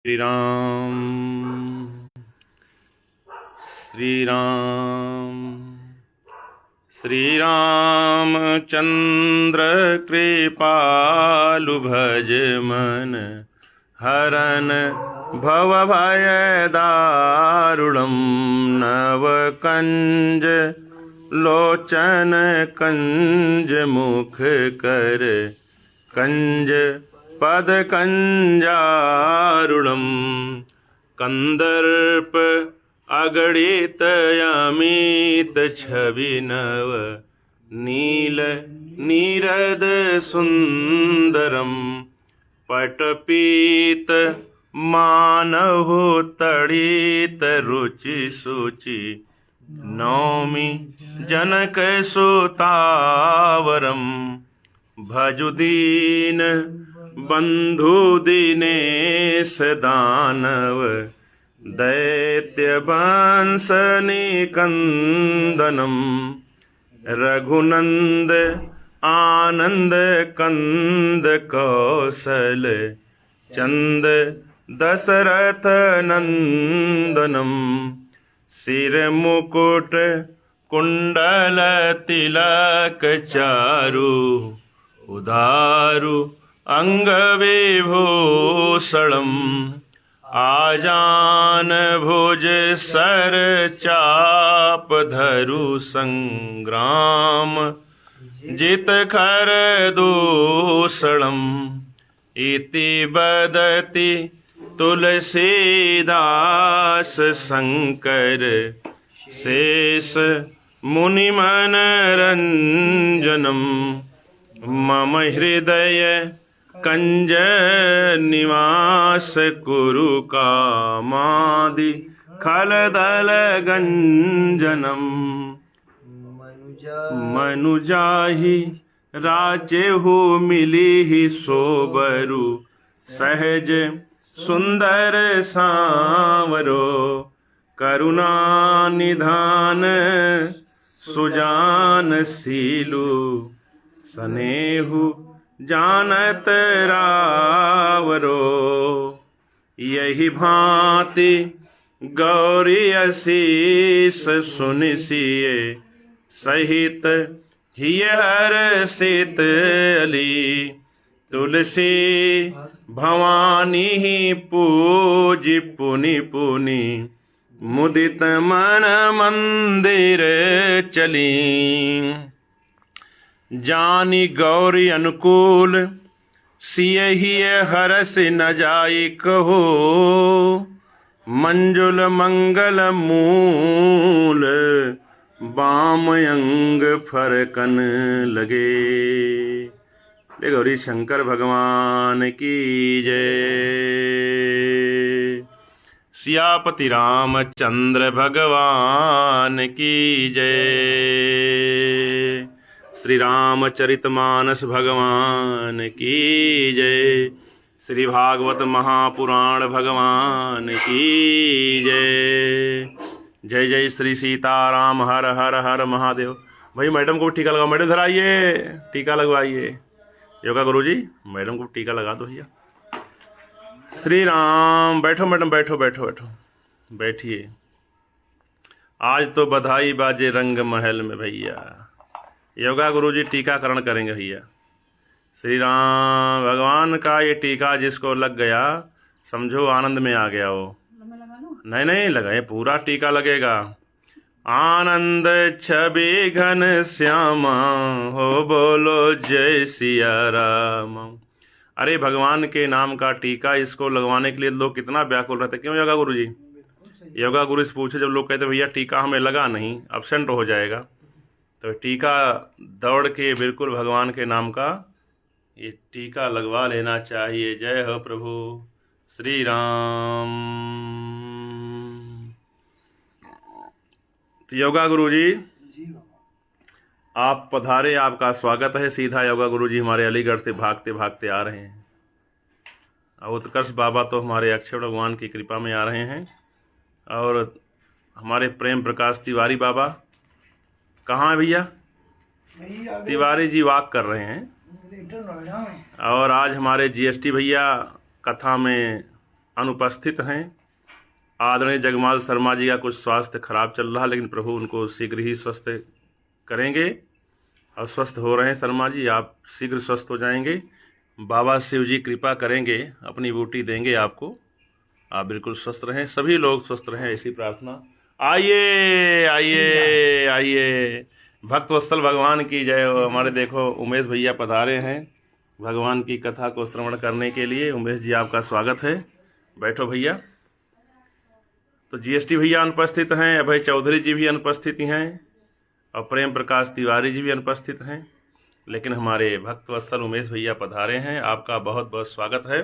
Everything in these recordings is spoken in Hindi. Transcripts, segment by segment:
श्री राम श्री राम श्री रामचंद्र कृपालु भज मन हरन भव भय दारुणं नव कंज लोचन कंज मुख कर कंज पद कंजारुणम कंदर्प अगणित अमित छवि नव नील नीरद सुंदरम पटपीत मानहु तड़ित रुचि सुचि नौमि जनक सुतावरम भजुदीन बंधु दिनेश दानव दैत्य वंश निकंदनम रघुनंद आनंद कंद कौशल चंद दशरथ नंदनम सिर मुकुट कुंडल तिलक चारु उदारु अंग विभूषणम आजान भुज सर चाप धरु संग्राम जित खर दूषणम इति बदति तुलसीदास शंकर शेष मुनि मनरंजनम मम हृदय कंज निवास कुरु कामादि खलदल गंजनम मनुजाहि राचेहु मिलिहि सोबरु सहज सुंदर सांवरो करुणा निधान सुजान सीलु सनेहु जानत रावरो यही भांति गौरी असीस सुनिसिए सहित हिय हर्षित अली तुलसी भवानी पूज पुनि पुनि मुदित मन मंदिर चली जानी गौरी अनुकूल सियहि हरस न जाई कहो मंजुल मंगल मूल बाम अंग फरकन लगे। ले गौरी शंकर भगवान की जय। सियापति रामचंद्र भगवान की जय। श्री रामचरितमानस भगवान की जय। श्री भागवत महापुराण भगवान की जय। जय जय श्री सीताराम हर हर हर महादेव। भाई मैडम को टीका लगाओ, मैडम इधर आइए, टीका लगवाइए। योगा गुरुजी मैडम को टीका लगा दो भैया। श्री राम। बैठो मैडम, बैठो बैठो बैठो बैठिए। आज तो बधाई बाजे रंग महल में भैया। योगा गुरुजी टीकाकरण करेंगे भैया। श्री राम भगवान का ये टीका जिसको लग गया समझो आनंद में आ गया वो। नहीं नहीं लगाए, पूरा टीका लगेगा। आनंद छवि घन श्यामा हो बोलो जय सिया राम। अरे भगवान के नाम का टीका इसको लगवाने के लिए लोग कितना व्याकुल रहते, क्यों योगा गुरुजी? योगा गुरु से पूछे, जब लोग कहते भैया टीका हमें लगा नहीं, एब्सेंट हो जाएगा, तो टीका दौड़ के बिल्कुल भगवान के नाम का ये टीका लगवा लेना चाहिए। जय हो प्रभु श्री राम। तो योगा गुरुजी आप पधारे, आपका स्वागत है। सीधा योगा गुरुजी हमारे अलीगढ़ से भागते भागते आ रहे हैं। और उत्कर्ष बाबा तो हमारे अक्षय भगवान की कृपा में आ रहे हैं। और हमारे प्रेम प्रकाश तिवारी बाबा कहाँ है भैया? तिवारी जी वॉक कर रहे हैं। और आज हमारे जीएसटी भैया कथा में अनुपस्थित हैं। आदरणीय जगमाल शर्मा जी का कुछ स्वास्थ्य खराब चल रहा है, लेकिन प्रभु उनको शीघ्र ही स्वस्थ करेंगे और स्वस्थ हो रहे हैं। शर्मा जी, आप शीघ्र स्वस्थ हो जाएंगे। बाबा शिव जी कृपा करेंगे, अपनी बूटी देंगे आपको, आप बिल्कुल स्वस्थ रहें, सभी लोग स्वस्थ रहें, ऐसी प्रार्थना। आइए आइए आइए, भक्त वत्सल भगवान की जय हो। हमारे देखो उमेश भैया पधारे हैं भगवान की कथा को श्रवण करने के लिए। उमेश जी, आपका स्वागत है, बैठो भैया। तो जीएसटी भैया अनुपस्थित हैं, अभय चौधरी जी भी अनुपस्थित हैं और प्रेम प्रकाश तिवारी जी भी अनुपस्थित हैं, लेकिन हमारे भक्त वत्सल उमेश भैया पधारे हैं। आपका बहुत बहुत स्वागत है।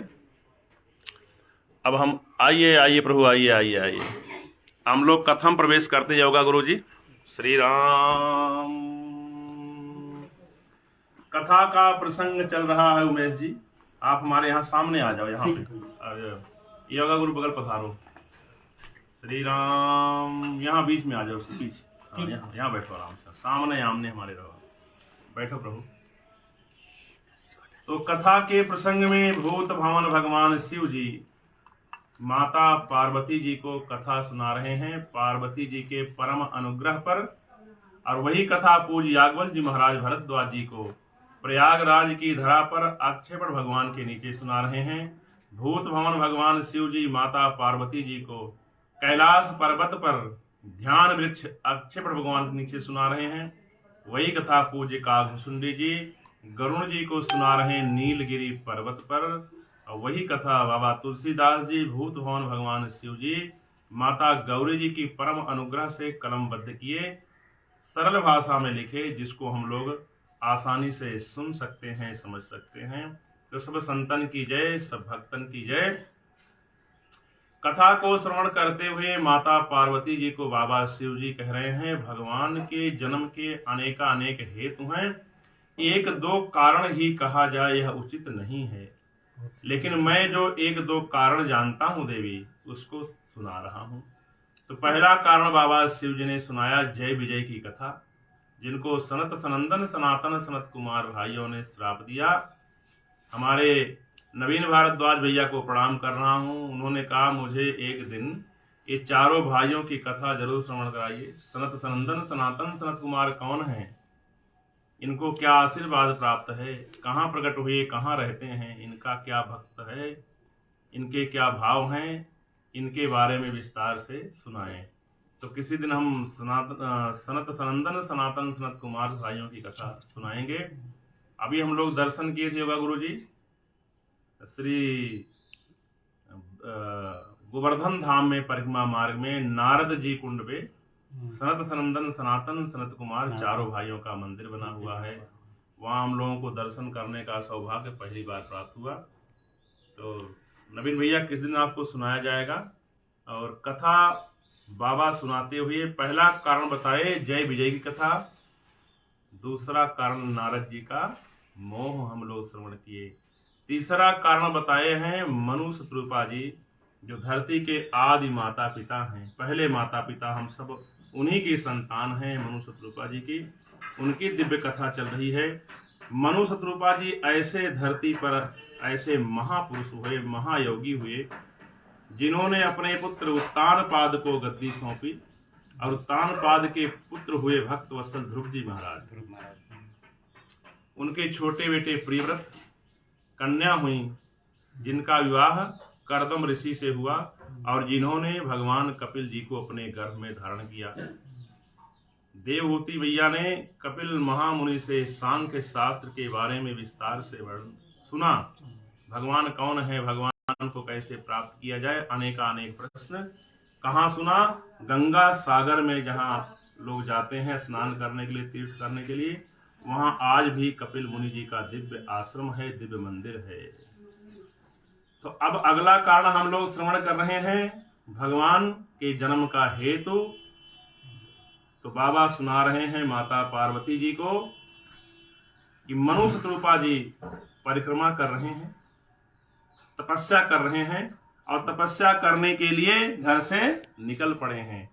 अब हम आइए आइए प्रभु, आइए आइए आइए, हम लोग कथा में प्रवेश करते जाओगा गुरु जी। श्री राम कथा का प्रसंग चल रहा है। उमेश जी, आप हमारे यहाँ सामने आ जाओ, यहाँ पे योगा गुरु बगल पधारो। श्री राम, यहाँ बीच में आ जाओ, पीछे यहाँ बैठो आराम से, सामने आमने हमारे रहो, बैठो प्रभु। तो कथा के प्रसंग में भूत भवन भगवान शिव जी माता पार्वती जी को कथा सुना रहे हैं, पार्वती जी के परम अनुग्रह पर। और वही कथा पूज्य याज्ञवल्क्य जी महाराज भरद्वाज जी को प्रयागराज की धरा पर अक्षयपट भगवान के नीचे सुना रहे हैं। भूत भवन भगवान शिव जी माता पार्वती जी को कैलाश पर्वत पर ध्यान वृक्ष अक्षयपट भगवान के नीचे सुना रहे हैं। वही कथा पूज्य काघभुसुंडी जी गरुण जी को सुना रहे हैं नीलगिरी पर्वत पर। और वही कथा बाबा तुलसीदास जी भूत भवन भगवान शिव जी माता गौरी जी की परम अनुग्रह से कलमबद्ध किए, सरल भाषा में लिखे, जिसको हम लोग आसानी से सुन सकते हैं, समझ सकते हैं। तो सब संतन की जय, सब भक्तन की जय। कथा को श्रवण करते हुए माता पार्वती जी को बाबा शिव जी कह रहे हैं, भगवान के जन्म के अनेकानेक हेतु हैं, एक दो कारण ही कहा जाए यह उचित नहीं है, लेकिन मैं जो एक दो कारण जानता हूं देवी, उसको सुना रहा हूं। तो पहला कारण बाबा शिव जी ने सुनाया जय विजय की कथा, जिनको सनत सनंदन सनातन सनत कुमार भाइयों ने श्राप दिया। हमारे नवीन भारद्वाज भैया को प्रणाम कर रहा हूं, उन्होंने कहा मुझे एक दिन ये चारों भाइयों की कथा जरूर श्रवण कराइए। सनत सनंदन सनातन सनत कुमार कौन है, इनको क्या आशीर्वाद प्राप्त है, कहाँ प्रकट हुए, कहाँ रहते हैं, इनका क्या भक्त है, इनके क्या भाव हैं, इनके बारे में विस्तार से सुनाएं। तो किसी दिन हम सनत सनंदन सनातन सनत कुमार भाइयों की कथा सुनाएंगे। अभी हम लोग दर्शन किए थे योगा गुरु जी श्री गोवर्धन धाम में परिक्रमा मार्ग में नारद जी कुंड पे सनत सनंदन सनातन सनत कुमार चारों भाइयों का मंदिर बना हुआ है। वहाँ हम लोगों को दर्शन करने का सौभाग्य पहली बार प्राप्त हुआ। तो नवीन भैया किस दिन आपको सुनाया जाएगा। और कथा बाबा सुनाते हुए पहला कारण बताए जय विजय की कथा, दूसरा कारण नारद जी का मोह हम लोग श्रवण किए, तीसरा कारण बताए हैं मनु शत्रुपा जी, जो धरती के आदि माता पिता हैं, पहले माता पिता हम सब उन्हीं की संतान हैं, मनु शत्रुपा जी की, उनकी दिव्य कथा चल रही है। मनु शत्रुपा जी ऐसे धरती पर ऐसे महापुरुष हुए, महायोगी हुए, जिन्होंने अपने पुत्र उत्तानपाद को गद्दी सौंपी। और उत्तानपाद के पुत्र हुए भक्त वत्सल ध्रुव जी महाराज, उनके छोटे बेटे प्रियव्रत कन्या हुई, जिनका विवाह करदम ऋषि से हुआ और जिन्होंने भगवान कपिल जी को अपने गर्भ में धारण किया। देवहूति भैया ने कपिल महामुनि से सांख्य शास्त्र के बारे में विस्तार से वर्णन सुना, भगवान कौन है, भगवान को कैसे प्राप्त किया जाए, अनेकानेक प्रश्न। कहाँ सुना? गंगा सागर में, जहाँ लोग जाते हैं स्नान करने के लिए, तीर्थ करने के लिए, वहाँ आज भी कपिल मुनि जी का दिव्य आश्रम है, दिव्य मंदिर है। तो अब अगला कारण हम लोग श्रवण कर रहे हैं, भगवान के जन्म का हेतु। तो बाबा सुना रहे हैं माता पार्वती जी को कि मनु शत्रुपा जी परिक्रमा कर रहे हैं, तपस्या कर रहे हैं और तपस्या करने के लिए घर से निकल पड़े हैं।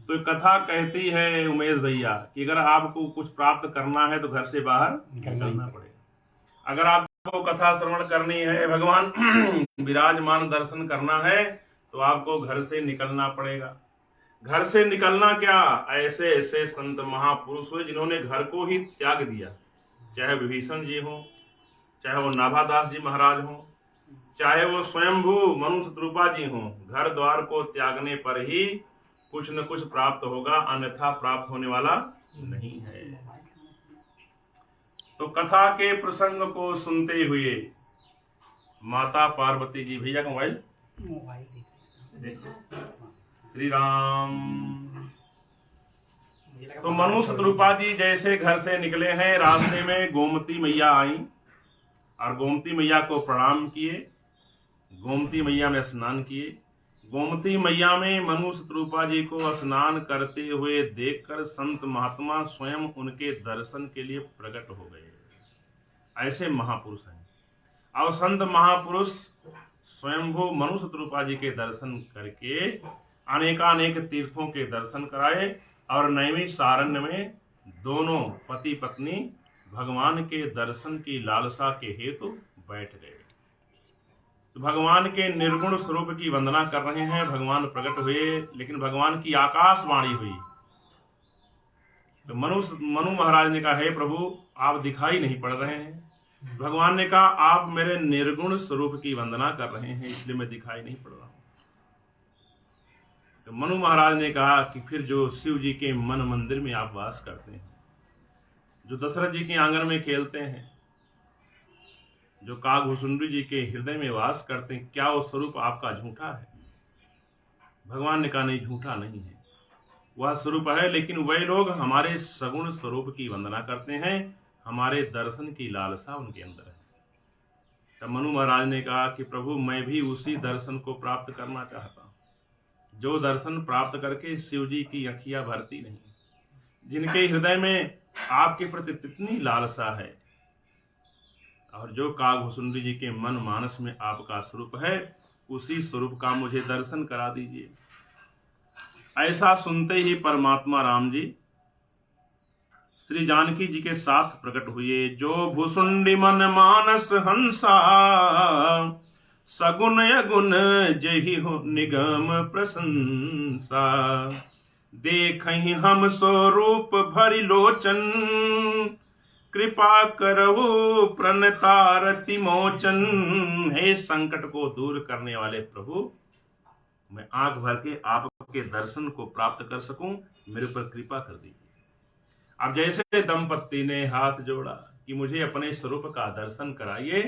तो कथा कहती है उमेश भैया कि अगर आपको कुछ प्राप्त करना है तो घर से बाहर निकलना पड़ेगा। अगर आप आपको कथा श्रवण करनी है, भगवान विराजमान दर्शन करना है, तो आपको घर से निकलना पड़ेगा। घर से निकलना क्या, ऐसे ऐसे संत महापुरुष हुए जिन्होंने घर को ही त्याग दिया। चाहे विभीषण जी हो, चाहे वो नाभादास जी महाराज हो, चाहे वो स्वयंभू मनु शत्रुपा जी हो, घर द्वार को त्यागने पर ही कुछ न कुछ प्राप्त होगा, अन्यथा प्राप्त होने वाला नहीं है। तो कथा के प्रसंग को सुनते हुए माता पार्वती जी, भैया का मोबाइल श्री राम। तो मनु शत्रुपा जी जैसे घर से निकले हैं, रास्ते में गोमती मैया आई और गोमती मैया को प्रणाम किए, गोमती मैया में स्नान किए। गोमती मैया में मनु शत्रुपा जी को स्नान करते हुए देखकर संत महात्मा स्वयं उनके दर्शन के लिए प्रकट हो गए। ऐसे महापुरुष हैं। और संत महापुरुष स्वयंभू मनु शत्रुपा जी के दर्शन करके अनेकानेक तीर्थों के दर्शन कराए और नैमिषारण्य में दोनों पति पत्नी भगवान के दर्शन की लालसा के हेतु बैठ गए। तो भगवान के निर्गुण स्वरूप की वंदना कर रहे हैं। भगवान प्रकट हुए, लेकिन भगवान की आकाशवाणी हुई। तो मनु महाराज ने कहा, हे प्रभु आप दिखाई नहीं पड़ रहे हैं। भगवान ने कहा, आप मेरे निर्गुण स्वरूप की वंदना कर रहे हैं, इसलिए मैं दिखाई नहीं पड़ रहा हूं। तो मनु महाराज ने कहा कि फिर जो शिव जी के मन मंदिर में आप वास करते हैं, जो दशरथ जी के आंगन में खेलते हैं, जो कागभूषुंडी जी के हृदय में वास करते हैं, क्या वो स्वरूप आपका झूठा है? भगवान ने कहा, नहीं, झूठा नहीं है, वह स्वरूप है, लेकिन वही लोग हमारे सगुण स्वरूप की वंदना करते हैं, हमारे दर्शन की लालसा उनके अंदर है। तब मनु महाराज ने कहा कि प्रभु मैं भी उसी दर्शन को प्राप्त करना चाहता हूं, जो दर्शन प्राप्त करके शिव जी की अखियां भरती नहीं, जिनके हृदय में आपके प्रति कितनी लालसा है, और जो कागभूषुंडी जी के मन मानस में आपका स्वरूप है, उसी स्वरूप का मुझे दर्शन करा दीजिए। ऐसा सुनते ही परमात्मा राम जी श्री जानकी जी के साथ प्रकट हुए। जो भूषुंडी मन मानस हंसा, सगुन यगुन जहि हो निगम प्रशंसा। देखहि हम स्वरूप भरि लोचन, कृपा करहु प्रणतारति मोचन। हे संकट को दूर करने वाले प्रभु, मैं आंख भर के आपके दर्शन को प्राप्त कर सकूं, मेरे पर कृपा कर दीजिए। अब जैसे दंपत्ति ने हाथ जोड़ा कि मुझे अपने स्वरूप का दर्शन कराइए,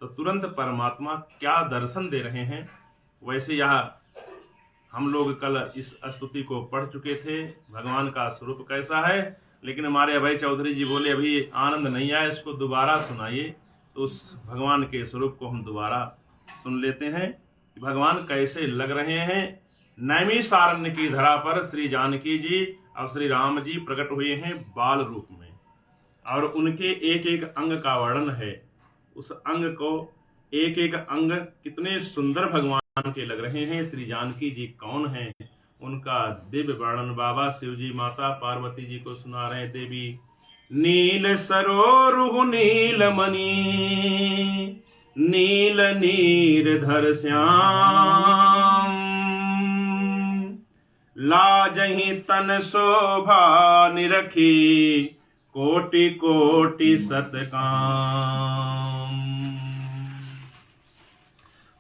तो तुरंत परमात्मा क्या दर्शन दे रहे हैं, वैसे यहाँ हम लोग कल इस स्तुति को पढ़ चुके थे, भगवान का स्वरूप कैसा है। लेकिन हमारे अभय चौधरी जी बोले अभी आनंद नहीं आया, इसको दोबारा सुनाइए। तो उस भगवान के स्वरूप को हम दोबारा सुन लेते हैं कि भगवान कैसे लग रहे हैं। नैमिषारण्य की धरा पर श्री जानकी जी और श्री राम जी प्रकट हुए हैं बाल रूप में, और उनके एक एक अंग का वर्णन है। उस अंग को एक एक अंग कितने सुंदर भगवान के लग रहे हैं। श्री जानकी जी कौन हैं, उनका दिव्य वर्णन बाबा शिव जी माता पार्वती जी को सुना रहे। देवी नील सरोरुह नील मणि, नील नीरधर श्याम। लाजहि तन शोभा निरखी, कोटि कोटि सतकाम।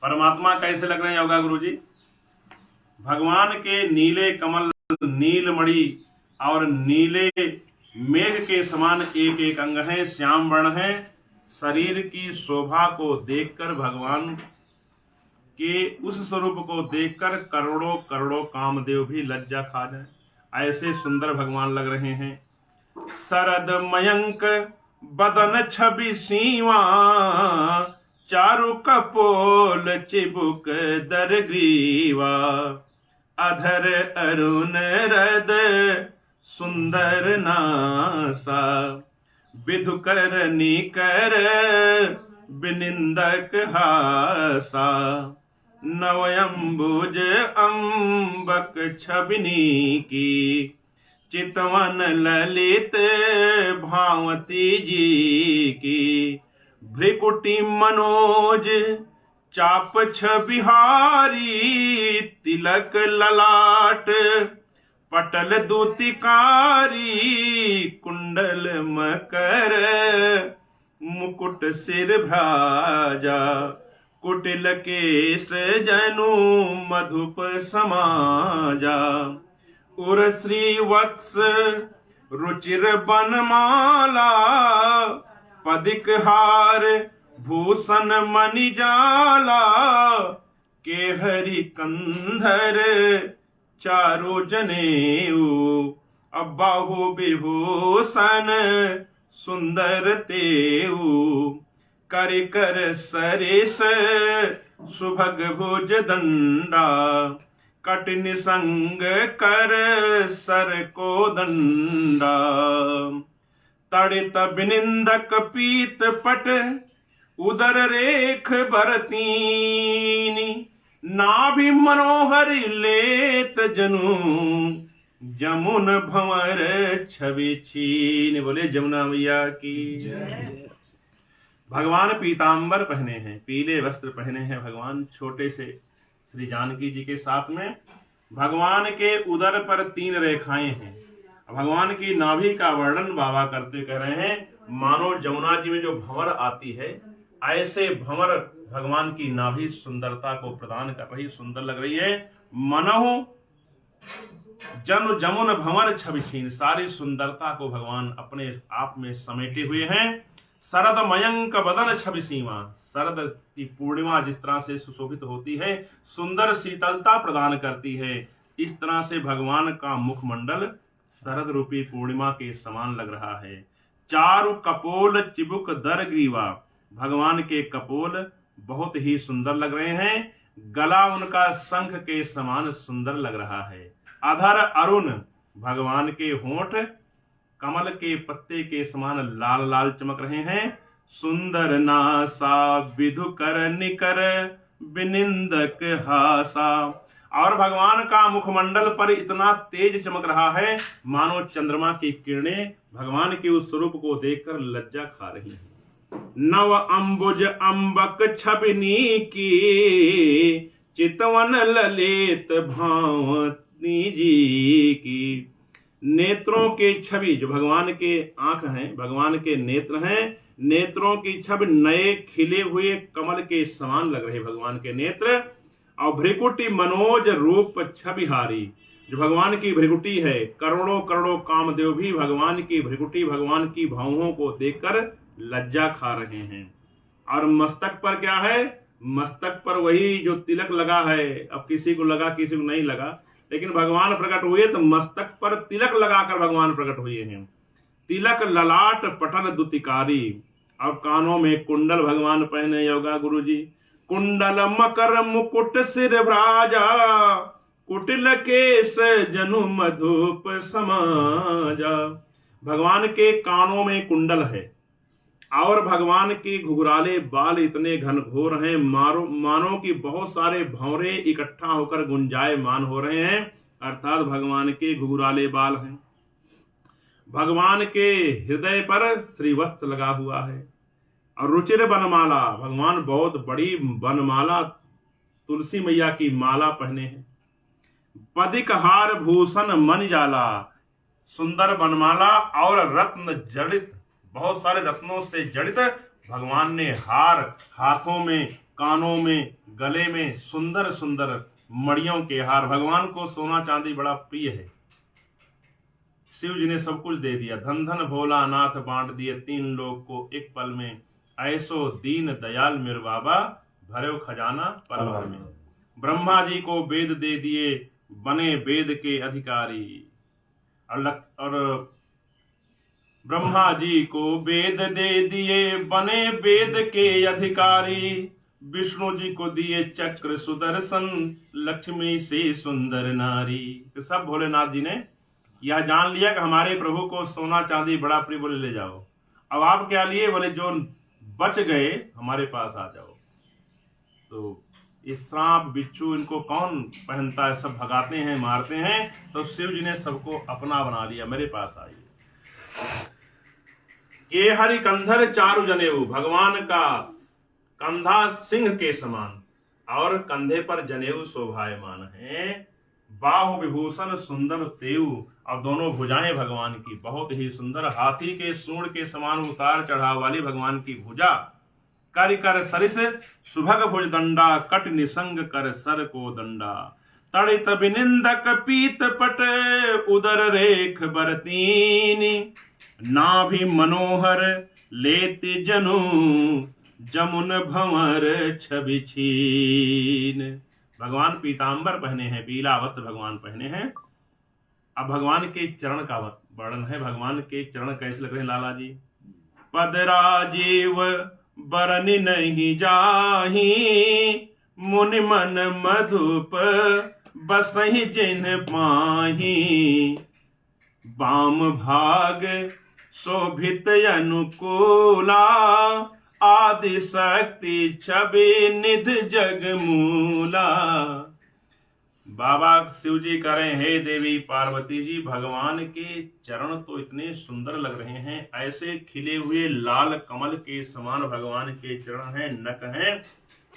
परमात्मा कैसे लग रहे हैं योगा गुरु जी? भगवान के नीले कमल, नीलमणि और नीले मेघ के समान एक एक अंग है, श्याम वर्ण है। शरीर की शोभा को देखकर, भगवान के उस स्वरूप को देखकर करोड़ों करोड़ों कामदेव भी लज्जा खा जाए, ऐसे सुंदर भगवान लग रहे हैं। शरद मयंक बदन छवि सीवा, चारु कपोल चिबुक दरग्रीवा। अधर अरुण हृद सुंदर नासा, विधुकर निकर बिनिंदक हासा। नवयंबुज अम्बक छबिनी की, चितवन ललित भावती जी की। भ्रिकुटी मनोज चाप बिहारी, तिलक ललाट पटल दूतिकारी, कुंडल मकर मुकुट सिर भ्राजा, कुटिल केश जनु मधुप समाजा, उर श्री वत्स रुचिर बनमाला, पदिक हार भूषण मणिजाला, केहरी कंधर चारु जनेऊ, अबाहु विभूषण सुंदर तेऊ, कर कर सरेस सुभग भुज दंडा, कट निसंग कर सर को दंडा, तड़ित बिनिंदक पीत पट उदर रेख भरतीनी, नाभि मनोहर लेत जनु, जमुन भंवर छवि छीन। बोले जमुना मैया की। भगवान पीतांबर पहने हैं, पीले वस्त्र पहने हैं भगवान, छोटे से श्री जानकी जी के साथ में। भगवान के उदर पर 3 रेखाएं हैं। भगवान की नाभि का वर्णन बाबा करते कह रहे हैं, मानो जमुना जी में जो भंवर आती है, ऐसे भंवर भगवान की नाभि सुंदरता को प्रदान कर रही, सुंदर लग रही है। मनहु जन जमुन भंवर छबिछीन, सारी सुंदरता को भगवान अपने आप में समेटे हुए हैं। शरद मयंक बदन छवि सीमा, शरद की पूर्णिमा जिस तरह से सुशोभित होती है, सुंदर शीतलता प्रदान करती है, इस तरह से भगवान का मुखमंडल शरद रूपी पूर्णिमा के समान लग रहा है। चारु कपोल चिबुक दर ग्रीवा, भगवान के कपोल बहुत ही सुंदर लग रहे हैं। गला उनका शंख के समान सुंदर लग रहा है। अधर अरुण, भगवान के होंठ कमल के पत्ते के समान लाल लाल चमक रहे हैं। सुंदर नासा विधुकर निकर बिनिंदक हासा, और भगवान का मुखमंडल पर इतना तेज चमक रहा है मानो चंद्रमा की किरणें भगवान के उस स्वरूप को देखकर लज्जा खा रही हैं। नव अंबुज अंबक छबिनी की, चितवन ललित भावनी जी की। नेत्रों के छवि, जो भगवान के आंख हैं, भगवान के नेत्र हैं, नेत्रों की छवि नए खिले हुए कमल के समान लग रहे भगवान के नेत्र। और भ्रिकुटी मनोज रूप छबिहारी, जो भगवान की भ्रिकुटी है, करोड़ों करोड़ों कामदेव भी भगवान की भ्रिकुटी, भगवान की भावों को देखकर लज्जा खा रहे हैं। और मस्तक पर क्या है? मस्तक पर वही जो तिलक लगा है। अब किसी को लगा, किसी को नहीं लगा, लेकिन भगवान प्रकट हुए तो मस्तक पर तिलक लगाकर भगवान प्रकट हुए हैं। तिलक ललाट पटल दुतिकारी, और कानों में कुंडल भगवान पहने योगा गुरु जी। कुंडल मकर मुकुट सिर भ्राजा, कुटिल केश जनु मधुप समाजा। भगवान के कानों में कुंडल है और भगवान के घुघराले बाल इतने घनघोर हैं, मानो कि बहुत सारे भंवरे इकट्ठा होकर गुंजायमान हो रहे हैं, अर्थात भगवान के घुघराले बाल हैं। भगवान के हृदय पर श्रीवत्स लगा हुआ है और रुचिर बनमाला, भगवान बहुत बड़ी बनमाला तुलसी मैया की माला पहने हैं। पदिक हार भूषण मन जाला, सुंदर बनमाला और रत्न जड़ित, बहुत सारे रत्नों से जड़ित भगवान ने हार, हाथों में, कानों में, गले में सुंदर सुंदर मड़ियों के हार। भगवान को सोना चांदी बड़ा प्रिय है। शिव जी ने सब कुछ दे दिया, धन धन भोलानाथ बांट दिए 3 लोग को एक पल में। ऐसो दीन दयाल मेरे बाबा, भरे खजाना परवर में। ब्रह्मा जी को वेद दे दिए, बने वेद के अधिकारी। और ब्रह्मा जी को वेद दे दिए, बने वेद के अधिकारी। विष्णु जी को दिए चक्र सुदर्शन, लक्ष्मी से सुंदर नारी। तो सब भोलेनाथ जी ने यह जान लिया कि हमारे प्रभु को सोना चांदी बड़ा प्रिय, बोले ले जाओ। अब आप क्या लिए? बोले जो बच गए हमारे पास आ जाओ। तो इस सांप बिच्छू इनको कौन पहनता है? सब भगाते हैं, मारते हैं। तो शिव जी ने सबको अपना बना लिया, मेरे पास आइए। के हरि कंधर चारु जनेऊ, भगवान का कंधा सिंह के समान और कंधे पर जनेऊ शोभायमान है। बाहु विभूषण सुंदर तेऊ, और दोनों भुजाएं भगवान की बहुत ही सुंदर, हाथी के सूंड के समान उतार चढ़ाव वाली भगवान की भुजा। कर कर सरिस सुभग भुज दंडा, कट निसंग कर सर को दंडा। तड़ित बिनिंदक पीत पट, उदर रेख बरतीनी। नाभि मनोहर लेति जनु, जमुन भंवर छवि छीन। भगवान पीतांबर पहने हैं, पीला वस्त्र भगवान पहने हैं। अब भगवान के चरण का वर्णन है। भगवान के चरण कैसे लग रहे हैं लाला जी? पद राजीव बरनि नहीं जाही, मुनि मन मधुप बसहि जिन पाही। बाम भाग शोभित अनुकूला, आदि शक्ति छवि निध जगमूला। बाबा शिव जी करें, हे देवी पार्वती जी, भगवान के चरण तो इतने सुंदर लग रहे हैं, ऐसे खिले हुए लाल कमल के समान भगवान के चरण हैं, नख हैं,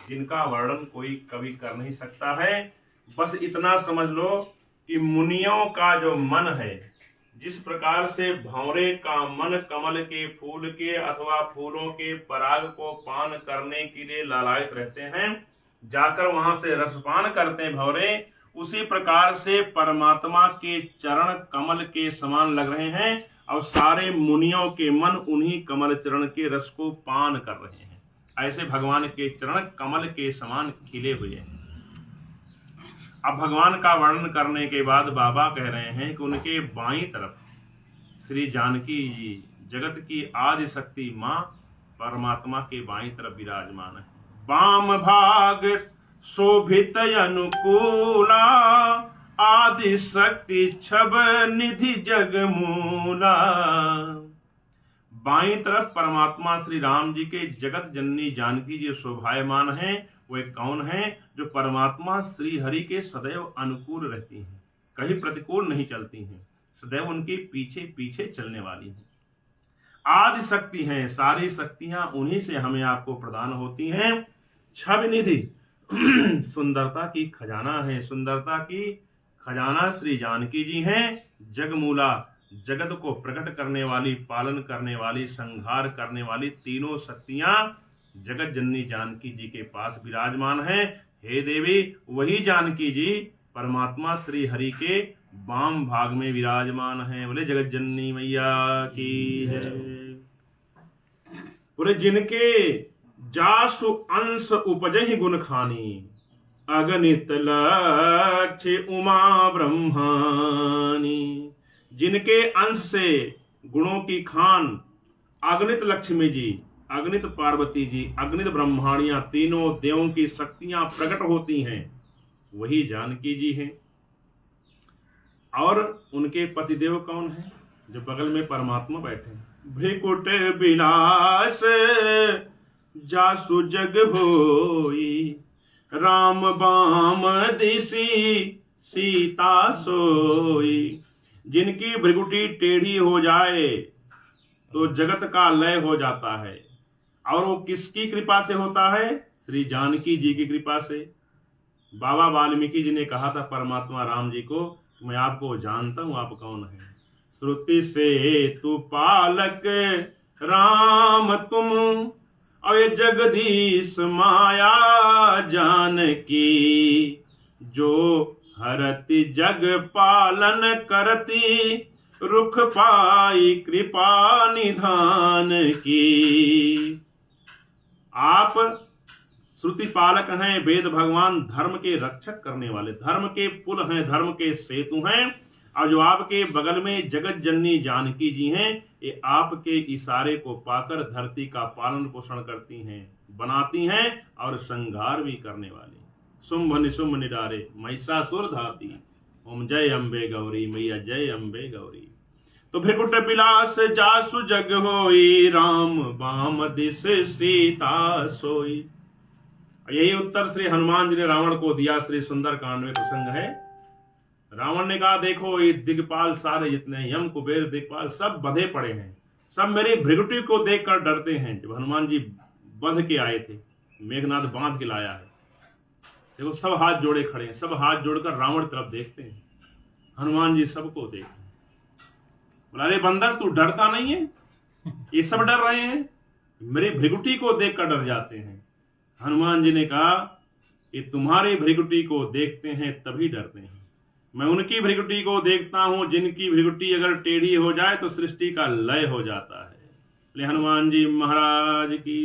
जिनका वर्णन कोई कवि कर नहीं सकता है। बस इतना समझ लो कि मुनियों का जो मन है, जिस प्रकार से भंवरे का मन कमल के फूल के अथवा फूलों के पराग को पान करने के लिए लालायित रहते हैं, जाकर वहां से रसपान करते हैं भंवरे, उसी प्रकार से परमात्मा के चरण कमल के समान लग रहे हैं और सारे मुनियों के मन उन्हीं कमल चरण के रस को पान कर रहे हैं। ऐसे भगवान के चरण कमल के समान खिले हुए हैं। अब भगवान का वर्णन करने के बाद बाबा कह रहे हैं कि उनके बाईं तरफ श्री जानकी जी, जगत की आदि शक्ति मां परमात्मा के बाईं तरफ विराजमान है। वाम भाग शोभित अनुकूला, आदि शक्ति छब निधि जगमूला। बाईं तरफ परमात्मा श्री राम जी के जगत जननी जानकी जी शोभायमान हैं। वे कौन हैं? जो परमात्मा श्री हरि के सदैव अनुकूल रहती हैं, कहीं प्रतिकूल नहीं चलती हैं, सदैव उनके पीछे पीछे चलने वाली हैं। आदि शक्ति हैं, सारी शक्तियां उन्हीं से हमें आपको प्रदान होती हैं। छवि निधि सुंदरता की खजाना है, सुंदरता की खजाना श्री जानकी जी हैं। जगमूला, जगत को प्रकट करने वाली, पालन करने वाली, संहार करने वाली तीनों शक्तियां जगत जननी जानकी जी के पास विराजमान है। हे देवी, वही जानकी जी परमात्मा श्री हरि के वाम भाग में विराजमान है। बोले जगत जननी मैया की जय। बोले जिनके जासु अंश उपजहि गुण खानी, अगणित लक्ष्य उमा ब्रह्मानी। जिनके अंश से गुणों की खान अगणित लक्ष्मी जी, अगणित पार्वती जी, अगणित ब्रह्माणियां, तीनों देवों की शक्तियां प्रकट होती हैं, वही जानकी जी हैं। और उनके पतिदेव कौन है? जो बगल में परमात्मा बैठे हैं। भ्रिकुट विलास जासु जग होई, राम बाम दिसी सीता सोई। जिनकी भ्रिकुटी टेढ़ी हो जाए तो जगत का लय हो जाता है, और वो किसकी कृपा से होता है? श्री जानकी जी की कृपा से। बाबा वाल्मीकि जी ने कहा था परमात्मा राम जी को, मैं आपको जानता हूं, आप कौन हैं। श्रुति से तू पालक राम तुम, और जगदीश माया जानकी। जो हरति जग पालन करती, रुख पाई कृपा निधान की। आप श्रुति पालक हैं, वेद भगवान, धर्म के रक्षक करने वाले, धर्म के पुल हैं, धर्म के सेतु हैं। और जो आपके बगल में जगत जननी जानकी जी हैं, ये आपके इशारे को पाकर धरती का पालन पोषण करती हैं, बनाती हैं और संहार भी करने वाली। शुंभ निशुंभ निडारे महिषासुर धाती, ओम जय अम्बे गौरी मैया, जय अम्बे गौरी। तो भ्रिकुट पिलास जासु जग होई, राम बाम दिस सीता सोई। यही उत्तर श्री हनुमान जी ने रावण को दिया। श्री सुंदर कांड में प्रसंग है। रावण ने कहा, देखो ये दिग्पाल सारे जितने यम कुबेर दिग्पाल सब बंधे पड़े हैं, सब मेरी भृगुटी को देखकर डरते हैं। जब हनुमान जी बंध के आए थे, मेघनाथ बांध के लाया है, देखो सब हाथ जोड़े खड़े हैं, सब हाथ जोड़कर रावण तरफ देखते हैं। हनुमान जी सबको देखते हैं, बोला अरे बंदर तू डरता नहीं है? ये सब डर रहे हैं, मेरी भृगुटी को देखकर डर जाते हैं। हनुमान जी ने कहा कि तुम्हारी भृगुटी को देखते हैं तभी डरते हैं। मैं उनकी भृगुटी को देखता हूं जिनकी भृगुटी अगर टेढ़ी हो जाए तो सृष्टि का लय हो जाता है। हनुमान जी महाराज की।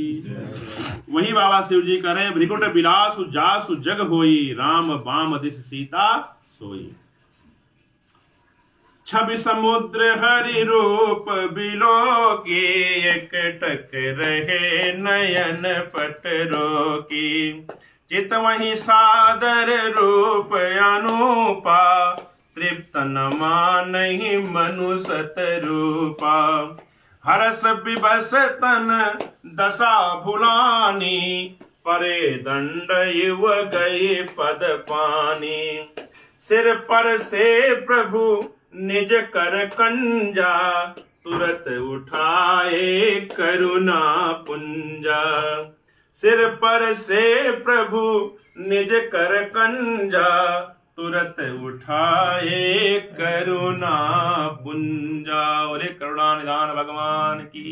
वही बाबा शिव जी कह रहे हैं, भृगुट बिलासु जासु जग होई, राम बाम दिस सीता सोई। छवि समुद्र हरि रूप बिलो की, एकटक रहे नयन पट रोकी। चित वही सादर रूप अनूपा, तृप्त न मानहि मनु सत रूपा। हरस विबस तन दशा भुलानी, परे दंड युव गए पद पानी। सिर पर से प्रभु निज कर कंजा, तुरत उठाए करुणा पुंजा। सिर पर से प्रभु निज कर कंजा, तुरत उठाए करुणा पुंजा। और करुणा निधान भगवान की।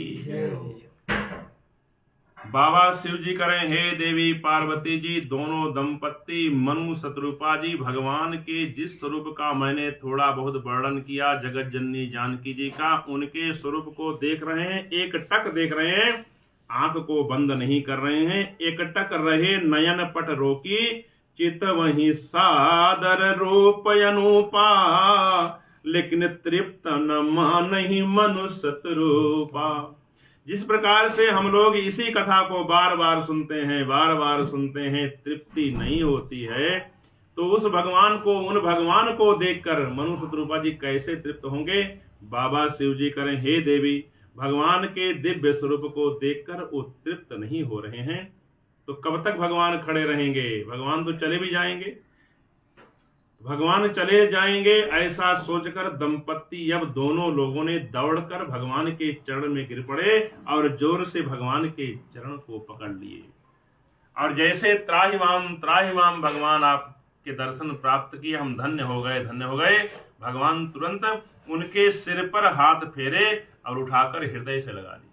बाबा शिव जी करें, हे देवी पार्वती जी, दोनों दंपत्ति मनु शत्रुपा जी, भगवान के जिस स्वरूप का मैंने थोड़ा बहुत वर्णन किया जगत जननी जानकी जी का, उनके स्वरूप को देख रहे हैं, एक टक देख रहे हैं, आंख को बंद नहीं कर रहे हैं। एक टक रहे नयन पट रोकी, चित वही सादर रूप अनूपा। लेकिन तृप्त न मानहि मनु शत्रुपा। जिस प्रकार से हम लोग इसी कथा को बार बार सुनते हैं, बार बार सुनते हैं, तृप्ति नहीं होती है, तो उस भगवान को, उन भगवान को देखकर मनु शत्रुपा जी कैसे तृप्त होंगे? बाबा शिव जी करें, हे देवी, भगवान के दिव्य स्वरूप को देखकर वो तृप्त नहीं हो रहे हैं, तो कब तक भगवान खड़े रहेंगे? भगवान तो चले भी जाएंगे। भगवान चले जाएंगे ऐसा सोचकर दंपत्ति अब दोनों लोगों ने दौड़कर भगवान के चरण में गिर पड़े और जोर से भगवान के चरण को पकड़ लिए। और जैसे त्राहिमाम भगवान आपके दर्शन प्राप्त किए, हम धन्य हो गए, धन्य हो गए। भगवान तुरंत उनके सिर पर हाथ फेरे और उठाकर हृदय से लगा लिए।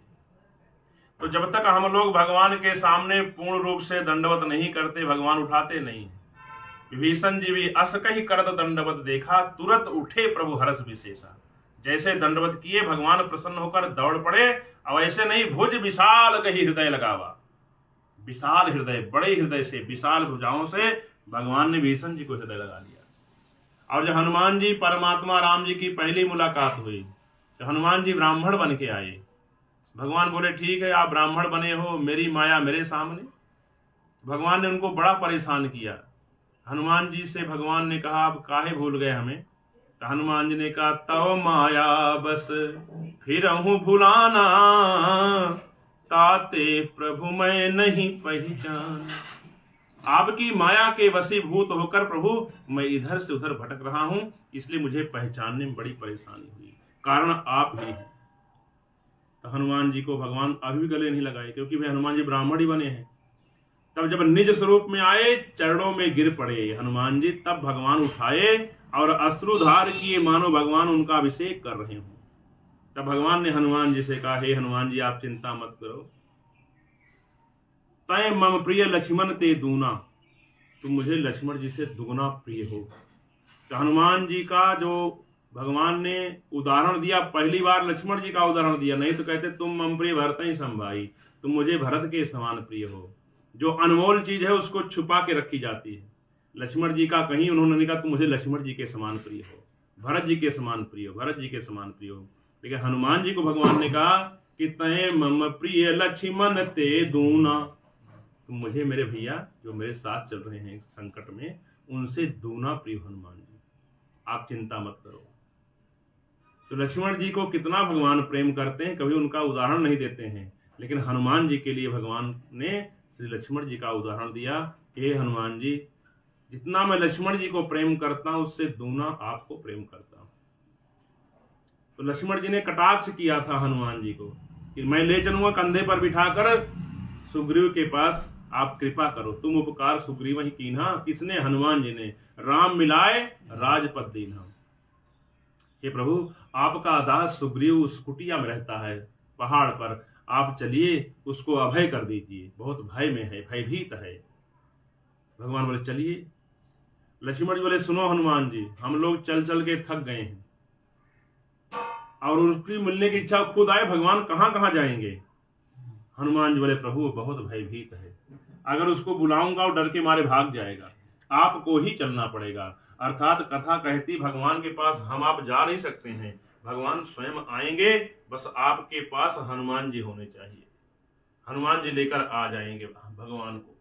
तो जब तक हम लोग भगवान के सामने पूर्ण रूप से दंडवत नहीं करते, भगवान उठाते नहीं। विभीषण जी भी अस कही करत दंडवत देखा, तुरंत उठे प्रभु हर्ष विशेषा। जैसे दंडवत किए, भगवान प्रसन्न होकर दौड़ पड़े। अब ऐसे नहीं, भुज विशाल कही हृदय लगावा। विशाल हृदय, बड़े हृदय से, विशाल भुजाओं से भगवान ने विभीषण जी को हृदय लगा लिया। और जब हनुमान जी परमात्मा राम जी की पहली मुलाकात हुई, तो हनुमान जी ब्राह्मण बन के आए। भगवान बोले, ठीक है आप ब्राह्मण बने हो, मेरी माया मेरे सामने। भगवान ने उनको बड़ा परेशान किया। हनुमान जी से भगवान ने कहा, आप काहे भूल गए हमें? तो हनुमान जी ने कहा, तव माया बस फिरहूं भुलाना, ताते प्रभु मैं नहीं पहचान। आपकी माया के वशीभूत होकर प्रभु मैं इधर से उधर भटक रहा हूं, इसलिए मुझे पहचानने में बड़ी परेशानी हुई, कारण आप ही हैं। तो हनुमान जी को भगवान अभी भी गले नहीं लगाए, क्योंकि वे हनुमान जी ब्राह्मण ही बने हैं। तब जब निज स्वरूप में आए, चरणों में गिर पड़े हनुमान जी, तब भगवान उठाए और अश्रुधार किए, मानो भगवान उनका अभिषेक कर रहे हों। तब भगवान ने हनुमान जी से कहा, हे हनुमान जी आप चिंता मत करो, तय मम प्रिय लक्ष्मण ते दूना, तुम मुझे लक्ष्मण जी से दुगना प्रिय हो। तो हनुमान जी का जो भगवान ने उदाहरण दिया, पहली बार लक्ष्मण जी का उदाहरण दिया, नहीं तो कहते तुम मम प्रिय भरत ही संभाई, तुम मुझे भरत के समान प्रिय हो। जो अनमोल चीज है उसको छुपा के रखी जाती है। लक्ष्मण जी का कहीं उन्होंने नहीं कहा तुम मुझे लक्ष्मण जी के समान प्रिय हो, भरत जी के समान प्रिय हो, भरत जी के समान प्रिय हो। लेकिन हनुमान जी को भगवान ने कहा कि तय मम प्रिय लक्ष्मण ते दूना, तुम मुझे मेरे भैया जो मेरे साथ चल रहे हैं संकट में, उनसे दूना प्रिय हनुमान जी, आप चिंता मत करो। तो लक्ष्मण जी को कितना भगवान प्रेम करते हैं, कभी उनका उदाहरण नहीं देते हैं, लेकिन हनुमान जी के लिए भगवान ने श्री लक्ष्मण जी का उदाहरण दिया। हे हनुमान जी, जितना मैं लक्ष्मण जी को प्रेम करता हूं उससे दूना आपको प्रेम करता हूं। तो लक्ष्मण जी ने कटाक्ष किया था हनुमान जी को कि मैं ले चलूंगा कंधे पर बिठाकर सुग्रीव के पास, आप कृपा करो। तुम उपकार सुग्रीव ही कीन्हा, किसने? हनुमान जी ने। राम मिलाए राजपद दीन्हा। हे प्रभु, आपका दास सुग्रीव उस कुटिया में रहता है पहाड़ पर, आप चलिए उसको अभय कर दीजिए, बहुत भय में है, भयभीत है। भगवान बोले चलिए। लक्ष्मण जी बोले सुनो हनुमान जी, हम लोग चल चल के थक गए हैं और उसकी मिलने की इच्छा खुद आए, भगवान कहां कहां जाएंगे। हनुमान जी बोले प्रभु बहुत भयभीत है, अगर उसको बुलाऊंगा वो डर के मारे भाग जाएगा, आपको ही चलना पड़ेगा। अर्थात कथा कहती भगवान के पास हम आप जा नहीं सकते हैं, भगवान स्वयं आएंगे, बस आपके पास हनुमान जी होने चाहिए। हनुमान जी लेकर आ जाएंगे भगवान को,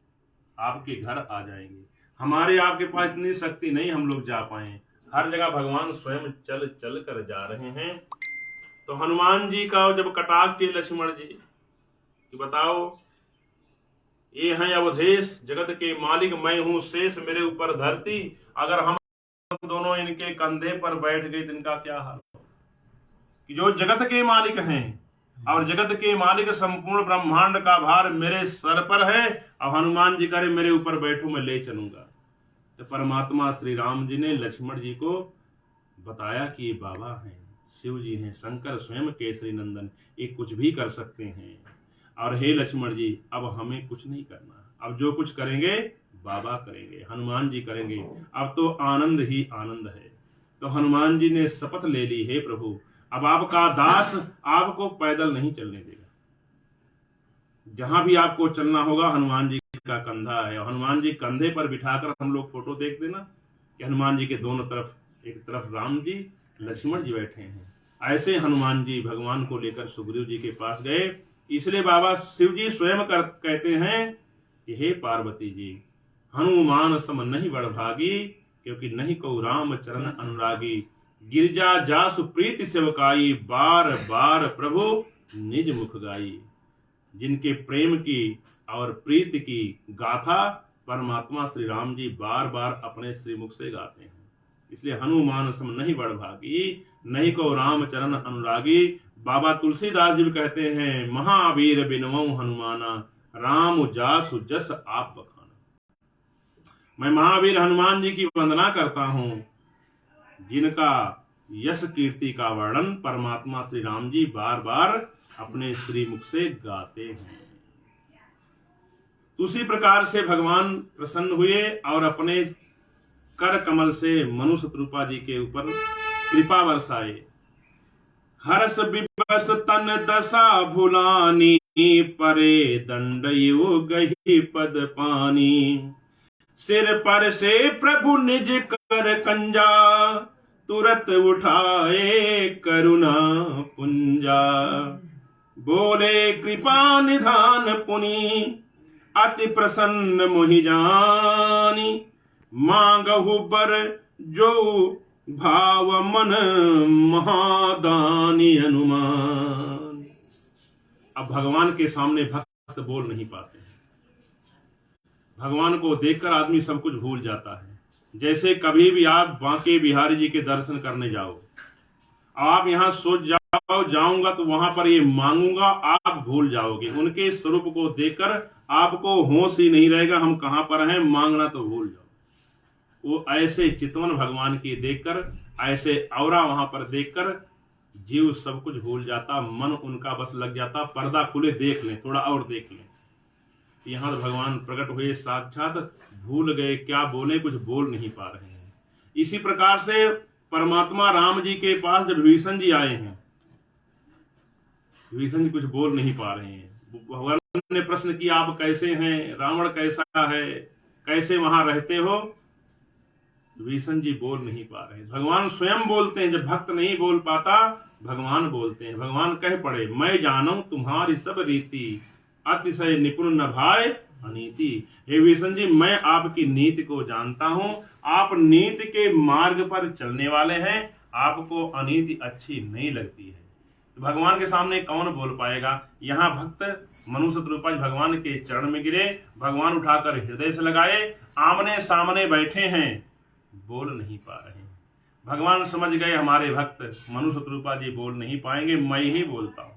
आपके घर आ जाएंगे। हमारे आपके पास इतनी शक्ति नहीं हम लोग जा पाए, हर जगह भगवान स्वयं चल चल कर जा रहे हैं। तो हनुमान जी का जब कटाक्ष किए लक्ष्मण जी कि बताओ, ये है अवधेश, जगत के मालिक मैं हूं शेष, मेरे ऊपर धरती, अगर हम दोनों इनके कंधे पर बैठ गए तो इनका क्या हाल हो। कि जो जगत के मालिक हैं और जगत के मालिक संपूर्ण ब्रह्मांड का भार मेरे सर पर है, और हनुमान जी करे मेरे ऊपर बैठो मैं ले चलूंगा। तो परमात्मा श्री राम जी ने लक्ष्मण जी को बताया कि ये बाबा हैं, शिव जी हैं, शंकर स्वयं केसरी नंदन, ये कुछ भी कर सकते हैं। और हे लक्ष्मण जी, अब हमें कुछ नहीं करना, अब जो कुछ करेंगे बाबा करेंगे, हनुमान जी करेंगे, अब तो आनंद ही आनंद है। तो हनुमान जी ने शपथ ले ली, हे प्रभु अब आपका दास आपको पैदल नहीं चलने देगा, जहां भी आपको चलना होगा हनुमान जी का कंधा है। और हनुमान जी कंधे पर बिठाकर, हम लोग फोटो देख देना कि हनुमान जी के दोनों तरफ, एक तरफ राम जी लक्ष्मण जी बैठे हैं, ऐसे हनुमान जी भगवान को लेकर सुग्रीव जी के पास गए। इसलिए बाबा शिव जी स्वयं कहते हैं कि हे पार्वती जी, हनुमान सम नहीं बड़भागी, क्योंकि नहीं को राम चरण अनुरागी, गिरजा जासु प्रीति सेवकाई, बार बार प्रभु निज मुख गाई। जिनके प्रेम की और प्रीति की गाथा परमात्मा श्री राम जी बार बार अपने श्रीमुख से गाते हैं। इसलिए हनुमान सम नहीं बड़भागी, नहीं को राम चरण अनुरागी। बाबा तुलसीदास जी भी कहते हैं, महावीर बिनवौ हनुमाना, राम जासु जस आप बखाना। मैं महावीर हनुमान जी की वंदना करता हूं, जिनका यश कीर्ति का वर्णन परमात्मा श्री राम जी बार बार अपने श्रीमुख से गाते हैं। उसी प्रकार से भगवान प्रसन्न हुए और अपने कर कमल से मनुष्य रूपा जी के ऊपर कृपा बरसाए। हर्ष विवश तन दशा भुलानी, परे दंड योग ही पद पानी। सिर पर से प्रभु निज कर कंजा, तुरत उठाए करुणा पुंजा। बोले कृपा निधान पुनि, अति प्रसन्न मोहि जानी। मांगहु बर जो भाव मन, महादानी हनुमान। अब भगवान के सामने भक्त बोल नहीं पाते हैं, भगवान को देखकर आदमी सब कुछ भूल जाता है। जैसे कभी भी आप बांके बिहारी जी के दर्शन करने जाओ, आप यहाँ सोच जाऊंगा तो वहां पर ये मांगूंगा, आप भूल जाओगे। उनके स्वरूप को देखकर आपको होश ही नहीं रहेगा, हम कहां पर हैं, मांगना तो भूल जाओ। वो ऐसे चितवन भगवान की देखकर, ऐसे औरा वहां पर देखकर जीव सब कुछ भूल जाता, मन उनका बस लग जाता, पर्दा खुले देख लें, थोड़ा और देख लें। यहाँ भगवान प्रकट हुए साक्षात, भूल गए क्या बोले, कुछ बोल नहीं पा रहे हैं। इसी प्रकार से परमात्मा राम जी के पास जब विभीषण जी आए हैं, विभीषण जी कुछ बोल नहीं पा रहे हैं। भगवान ने प्रश्न किया, आप कैसे हैं, रावण कैसा है, कैसे वहां रहते हो। विभीषण जी बोल नहीं पा रहे। भगवान स्वयं बोलते हैं, जब भक्त नहीं बोल पाता भगवान बोलते हैं। भगवान कह पड़े, मैं जानूं तुम्हारी सब रीति, अतिशय निपुण न भाए अनीति। हे विभीषण जी, मैं आपकी नीति को जानता हूं, आप नीति के मार्ग पर चलने वाले हैं, आपको अनीति अच्छी नहीं लगती है। तो भगवान के सामने कौन बोल पाएगा। यहाँ भक्त मनुष्य रूपा भगवान के चरण में गिरे, भगवान उठाकर हृदय से लगाए, आमने सामने बैठे हैं, बोल नहीं पा रहे। भगवान समझ गए हमारे भक्त मनु शत्रुपा जी बोल नहीं पाएंगे, मैं ही बोलता हूं।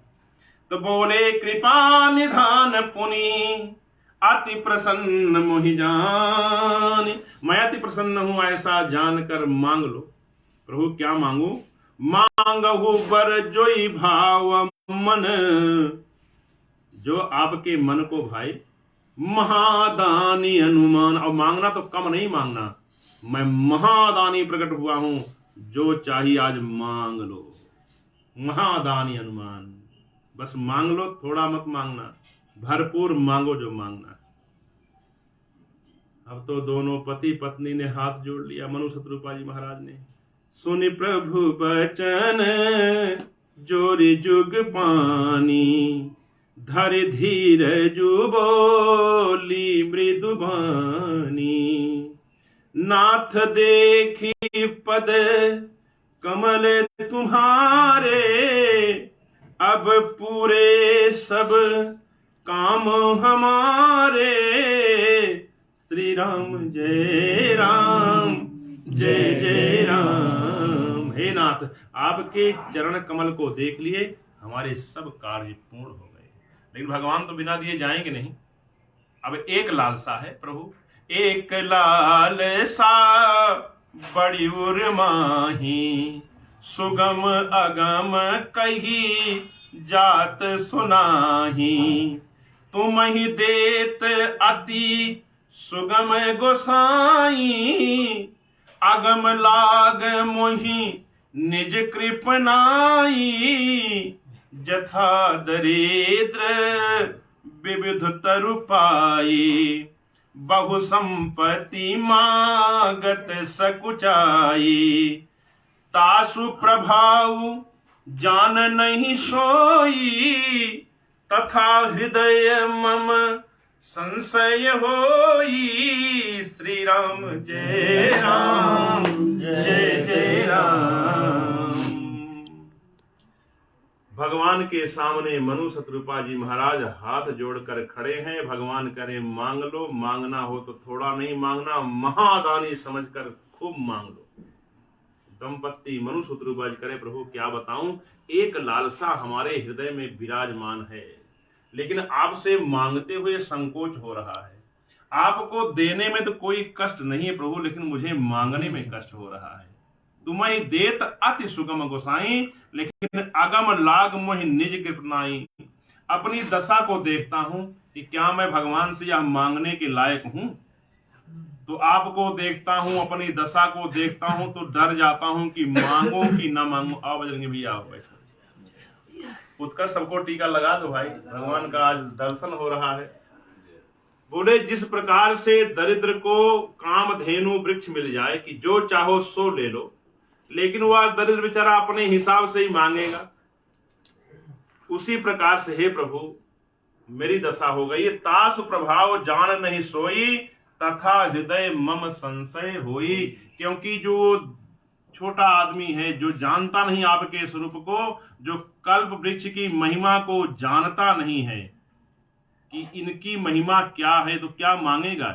तो बोले कृपा निधान पुनि अति प्रसन्न मोहि जान। मैं अति प्रसन्न हूं ऐसा जानकर मांग लो। प्रभु क्या मांगू? मांगहु बर जोई भाव मन, जो आपके मन को भाई, महादानी हनुमान। और मांगना तो कम नहीं मांगना, मैं महादानी प्रकट हुआ हूं, जो चाहिए आज मांग लो। महादानी हनुमान, बस मांग लो, थोड़ा मत मांगना, भरपूर मांगो जो मांगना। अब तो दोनों पति पत्नी ने हाथ जोड़ लिया। मनु शत्रुपा जी महाराज ने सुनि प्रभु बचन, जोरि जुग पानी, धर धीर जु बोली मृदु बानी। नाथ देखी पद कमल तुम्हारे, अब पूरे सब काम हमारे। श्री राम जय राम, जय जय राम। हे नाथ, आपके चरण कमल को देख लिए हमारे सब कार्य पूर्ण हो गए। लेकिन भगवान तो बिना दिए जाएंगे नहीं। अब एक लालसा है प्रभु, एक लालसा बड़ी उर्माही, सुगम अगम कही जात सुनाही। तुम ही देत अति सुगम गोसाई, अगम लाग मोहि निज कृपनाई। जथा दरिद्र विविध तरु पाई, बहु संपत्ति मागत सकुचाई। तासु प्रभाव जान नहीं सोई, तथा हृदय मम संशय होई। श्री राम जय राम, जय जय राम। भगवान के सामने मनु शत्रुपा जी महाराज हाथ जोड़कर खड़े हैं। भगवान करे मांग लो, मांगना हो तो थोड़ा नहीं मांगना, महादानी समझकर खूब मांग लो। दंपत्ति मनु शत्रुपा जी करे प्रभु क्या बताऊं, एक लालसा हमारे हृदय में विराजमान है, लेकिन आपसे मांगते हुए संकोच हो रहा है। आपको देने में तो कोई कष्ट नहीं है प्रभु, लेकिन मुझे मांगने में कष्ट हो रहा है। तुम्हें देत अति सुगम गोसाई, लेकिन अगम लाग मोहि निज कृपनाई। अपनी दशा को देखता हूं कि क्या मैं भगवान से यह मांगने के लायक हूं। तो आपको देखता हूं, अपनी दशा को देखता हूं तो डर जाता हूं कि मांगो कि ना मांगो। आओ बजरंगी भैया, आओ बैठो, उत्कर सबको टीका लगा दो भाई, भगवान का आज दर्शन हो रहा है। बोले जिस प्रकार से दरिद्र को कामधेनु वृक्ष मिल जाए कि जो चाहो सो ले लो, लेकिन वह दरिद्र बेचारा अपने हिसाब से ही मांगेगा, उसी प्रकार से हे प्रभु मेरी दशा हो गई। तासु प्रभाव जान नहीं सोई, तथा हृदय मम संशय होई। क्योंकि जो छोटा आदमी है, जो जानता नहीं आपके स्वरूप को, जो कल्प वृक्ष की महिमा को जानता नहीं है कि इनकी महिमा क्या है, तो क्या मांगेगा।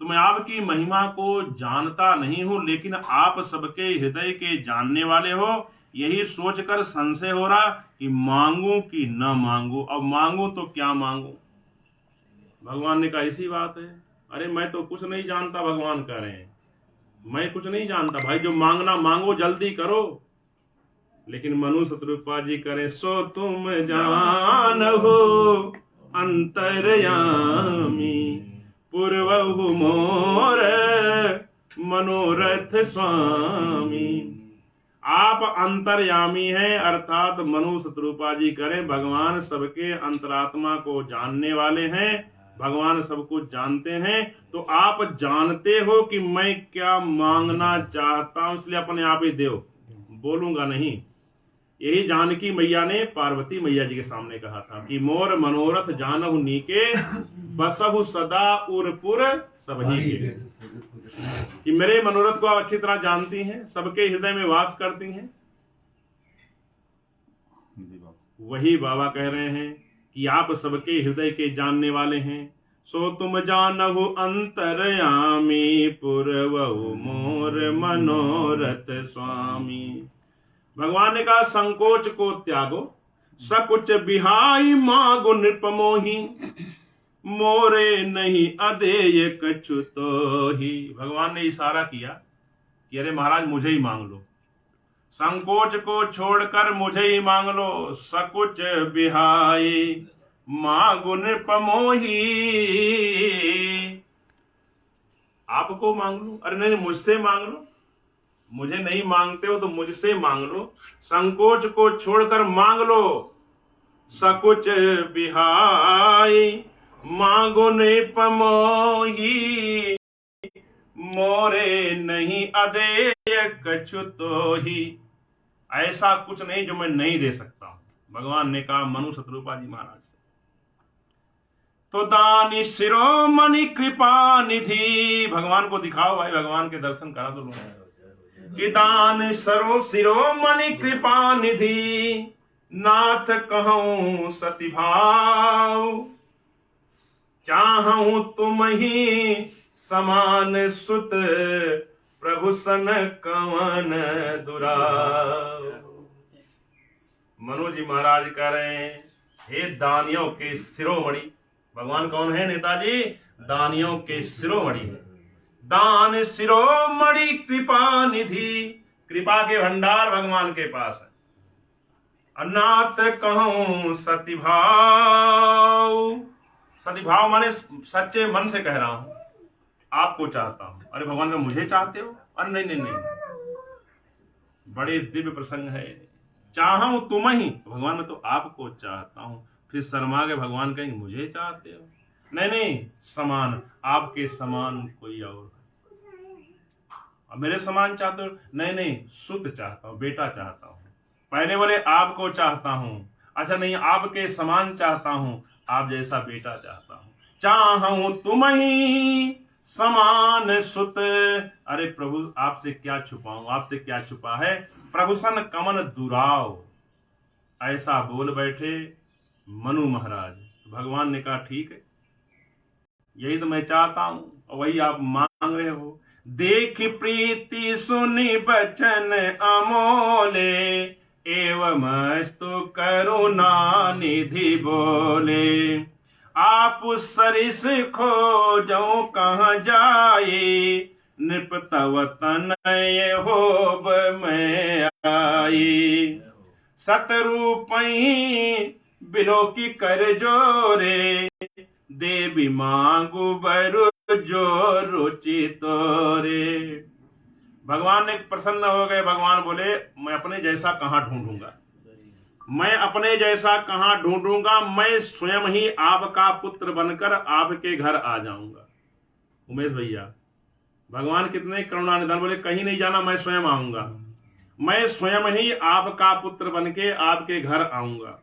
तो मैं आपकी महिमा को जानता नहीं हूं, लेकिन आप सबके हृदय के जानने वाले हो, यही सोचकर संशय हो रहा कि मांगू कि न मांगू। अब मांगू तो क्या मांगू। भगवान ने कहा इसी बात है। अरे मैं तो कुछ नहीं जानता, भगवान कह रहे हैं मैं कुछ नहीं जानता भाई, जो मांगना मांगो, जल्दी करो। लेकिन मनु शत्रुपा जी करें सो तुम जानहु अंतर्यामी, पूर्वहु मोर मनोरथ स्वामी। आप अंतर्यामी हैं, अर्थात मनु शत्रुपा जी करें भगवान सबके अंतरात्मा को जानने वाले हैं, भगवान सब कुछ जानते हैं। तो आप जानते हो कि मैं क्या मांगना चाहता हूं, इसलिए अपने आप ही दो, बोलूंगा नहीं। यही जानकी मैया ने पार्वती मैया जी के सामने कहा था कि मोर मनोरथ जानहु नीके, बसहु सदा उरपुर सबही के। कि मेरे मनोरथ को आप अच्छी तरह जानती हैं, सबके हृदय में वास करती हैं। वही बाबा कह रहे हैं कि आप सबके हृदय के जानने वाले हैं, सो तुम जानहु अंतरयामी, पुरवहु मोर मनोरथ स्वामी। भगवान ने कहा संकोच को त्यागो, सकुच बिहाई मांगो नृपमोही, मोरे नहीं अदेय कछु तो ही। भगवान ने इशारा किया कि अरे महाराज मुझे ही मांग लो, संकोच को छोड़कर मुझे ही मांग लो, सकुच बिहाई मांगो नृपमोही। आपको मांग लो? अरे नहीं, मुझसे मांग लो। मुझे नहीं मांगते हो तो मुझसे मांग लो, संकोच को छोड़कर मांग लो, सकुच बिहाई मांगो नृपमोही, मोरे नहीं अदेय कछु तो ही। ऐसा कुछ नहीं जो मैं नहीं दे सकता हूं। भगवान ने कहा मनु शत्रुपा जी महाराज से। तो दानी शिरोमणि कृपा निधि, भगवान को दिखाओ भाई, भगवान के दर्शन करा दो लोग। कि दान सरो शिरोमणि कृपा निधि, नाथ कहूं सति भाव, चाहूं तुम ही समान सुत, प्रभु सन कवन दुराव। मनु जी महाराज कह रहे हैं हे दानियों के शिरोमणि। भगवान कौन है नेताजी? दानियों के शिरोमणि। दान शिरोमणि कृपा निधि, कृपा के भंडार भगवान के पास है। अनाथ कहूं सति भाव, सति भाव माने सच्चे मन से कह रहा हूं, आपको चाहता हूं। अरे भगवान का मुझे चाहते हो? अरे नहीं नहीं नहीं, बड़े दिव्य प्रसंग है। चाहूं तुम ही, भगवान मैं तो आपको चाहता हूं। फिर शर्मा के भगवान कहेंगे मुझे चाहते हो? नहीं नहीं, समान, आपके समान कोई और। अब मेरे समान चाहते हो? नहीं नहीं, सुत चाहता हूं, बेटा चाहता हूं। पहले बोले आपको चाहता हूं, अच्छा नहीं, आपके समान चाहता हूं, आप जैसा बेटा चाहता हूं। चाहूं तुम ही समान सुत, अरे प्रभु आपसे क्या छुपाऊं, आपसे क्या छुपा है। प्रभु सन कमन दुराव, ऐसा बोल बैठे मनु महाराज। भगवान ने कहा ठीक है, यही तो मैं चाहता हूं और वही आप मांग रहे हो। देख प्रीति सुनी बचन अमोले, एवमस्तु करुणा निधि बोले। आप सरिस खोजो कहाँ जाए, नृप तव तनय होब में आई। सतरूपई बिलोकी कर जोरे, देवी मांगू बरु जो रुचि तोरे। भगवान ने प्रसन्न हो गए। भगवान बोले मैं अपने जैसा कहां ढूंढूंगा, मैं अपने जैसा कहां ढूंढूंगा, मैं स्वयं ही आपका पुत्र बनकर आपके घर आ जाऊंगा। उमेश भैया, भगवान कितने करुणा निधान, बोले कहीं नहीं जाना, मैं स्वयं आऊंगा, मैं स्वयं ही आपका पुत्र बनके आपके घर आऊंगा।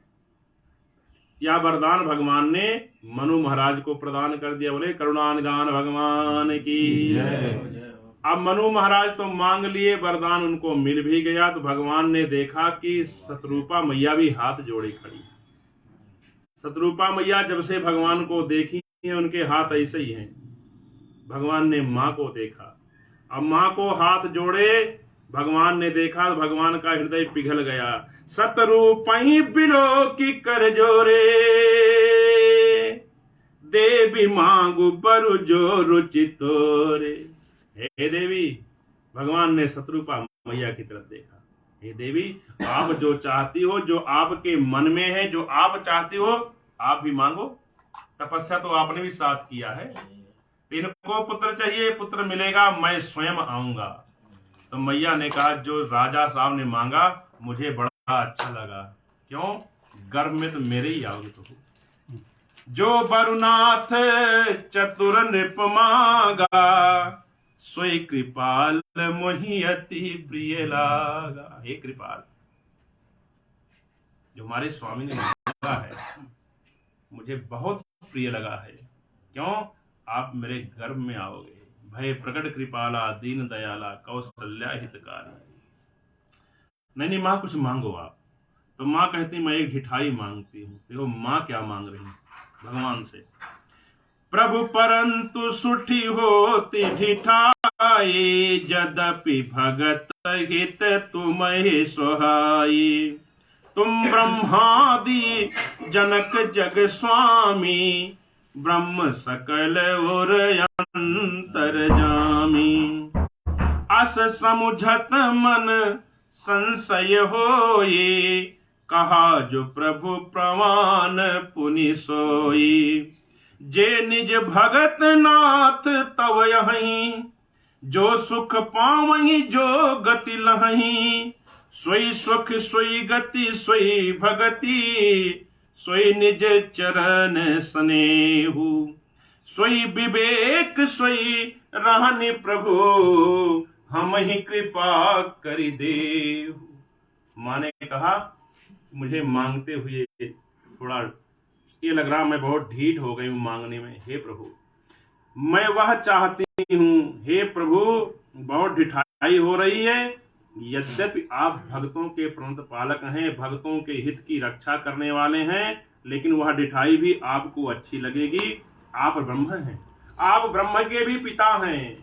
यह वरदान भगवान ने मनु महाराज को प्रदान कर दिया। बोले करुणा निधान भगवान की जय। अब मनु महाराज तो मांग लिए, वरदान उनको मिल भी गया। तो भगवान ने देखा कि शत्रुपा मैया भी हाथ जोड़े खड़ी। शत्रुपा मैया जब से भगवान को देखी है, उनके हाथ ऐसे ही हैं। भगवान ने माँ को देखा, अब माँ को हाथ जोड़े भगवान ने देखा तो भगवान का हृदय पिघल गया। सतरूपई बिलो की कर जोरे, देवी मांगू बरु जो रुचि तोरे। हे देवी, भगवान ने शत्रुपा मैया की तरफ देखा। हे देवी, आप जो चाहती हो, जो आपके मन में है, जो आप चाहती हो, आप भी मांगो। तपस्या तो आपने भी साथ किया है। इनको पुत्र चाहिए, पुत्र मिलेगा, मैं स्वयं आऊंगा। तो मैया ने कहा जो राजा साहब ने मांगा मुझे बड़ा अच्छा लगा। क्यों? गर्भ में तो मेरे ही आओगे तो। जो बरुनाथ चतुर नृप मांगा, सोई कृपाल मोहि अति प्रिय लागा। हे कृपाल, जो हमारे स्वामी ने मांगा है मुझे बहुत प्रिय लगा है। क्यों? आप मेरे गर्भ में आओगे। भय प्रकट कृपाला दीन दयाला कौशल्या हितकारी। नहीं माँ कुछ मांगो आप। तो माँ कहती मैं एक ढिठाई मांगती हूँ। देखो माँ क्या मांग रही है भगवान से। प्रभु परंतु सुठी होती ढिठाई, यद्यपि भगत हित तुम्हें सोहाई। तुम ब्रह्मादि जनक जग स्वामी, ब्रह्म सकल और अंतर्जामी। अस समुझत मन संशय होई, कहा जो प्रभु प्रमाण पुनि सोई। जे निज भगत नाथ तव यहीं, जो सुख पावहीं जो गति लहहीं। सोई सुख सोई गति सोई भगति, सोई निज चरण स्नेहु। सोई विवेक सोई रहनि प्रभु, हम ही कृपा करि देहु। माँ ने कहा मुझे मांगते हुए थोड़ा ये लग रहा मैं बहुत ढीठ हो गई हूँ मांगने में। हे प्रभु मैं वह चाहती हूँ, हे प्रभु बहुत ढिठाई हो रही है। यद्यपि आप भक्तों के प्रंत पालक हैं, भक्तों के हित की रक्षा करने वाले हैं, लेकिन वह ढिठाई भी आपको अच्छी लगेगी। आप ब्रह्म हैं, आप ब्रह्म के भी पिता हैं।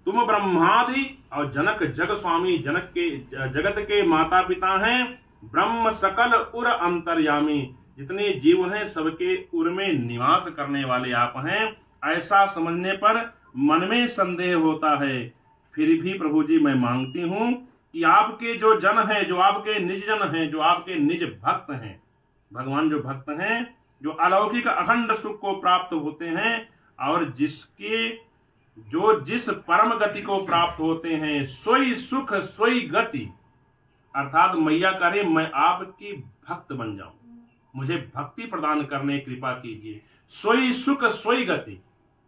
तुम ब्रह्मादि और जनक जग स्वामी, जगत के माता पिता हैं। ब्रह्म सकल उर अंतर्यामी, जितने जीव हैं सबके उर में निवास करने वाले आप हैं। ऐसा समझने पर मन में संदेह होता है, फिर भी प्रभु जी मैं मांगती हूँ कि आपके जो जन हैं, जो आपके निज जन हैं, जो आपके निज भक्त हैं, भगवान जो भक्त हैं, जो अलौकिक अखंड सुख को प्राप्त होते हैं और जिस परम गति को प्राप्त होते हैं, सोई सुख सोई गति, अर्थात मैया करे मैं आपकी भक्त बन जाऊं, मुझे भक्ति प्रदान करने कृपा कीजिए। सोई सुख सोई गति,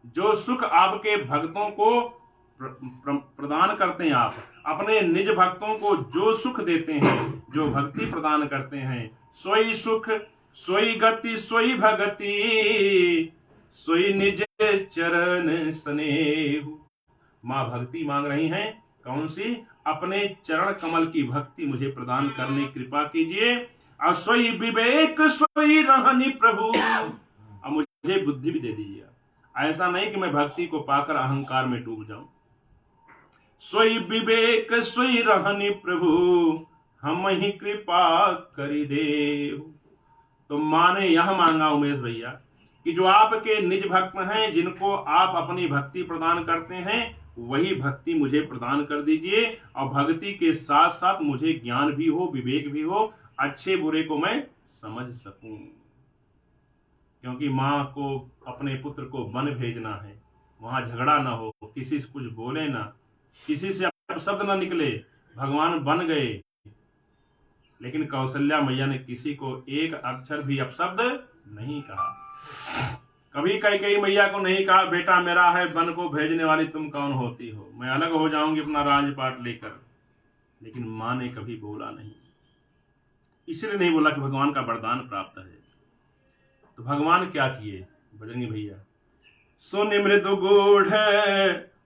जो सुख आपके भक्तों को प्रदान करते हैं, आप अपने निज भक्तों को जो सुख देते हैं, जो भक्ति प्रदान करते हैं, सोई सुख सोई गति सोई भगति, सोई निज चरण स्नेहु। माँ भक्ति मांग रही हैं, कौन सी? अपने चरण कमल की भक्ति मुझे प्रदान करने कृपा कीजिए। और सोई विवेक सोई रहनि प्रभु, अब मुझे बुद्धि भी दे दीजिए। ऐसा नहीं कि मैं भक्ति को पाकर अहंकार में डूब जाऊं। सोई विवेक सोई रहनि प्रभु, हम ही कृपा करि देहु। तो माँ ने यह मांगा उमेश भैया कि जो आपके निज भक्त हैं, जिनको आप अपनी भक्ति प्रदान करते हैं, वही भक्ति मुझे प्रदान कर दीजिए। और भक्ति के साथ साथ मुझे ज्ञान भी हो, विवेक भी हो, अच्छे बुरे को मैं समझ सकूं। क्योंकि माँ को अपने पुत्र को वन भेजना है, वहां झगड़ा ना हो, किसी से कुछ बोले ना, किसी से अपशब्द ना निकले। भगवान बन गए, लेकिन कौशल्या मैया ने किसी को एक अक्षर भी अपशब्द नहीं कहा। कभी कई मैया को नहीं कहा बेटा मेरा है वन को भेजने वाली तुम कौन होती हो, मैं अलग हो जाऊंगी अपना राजपाट लेकर। लेकिन माँ ने कभी बोला नहीं, इसलिए नहीं बोला कि भगवान का वरदान प्राप्त है। तो भगवान क्या किए बजरंगी भैया? सुनि मृदु गूढ़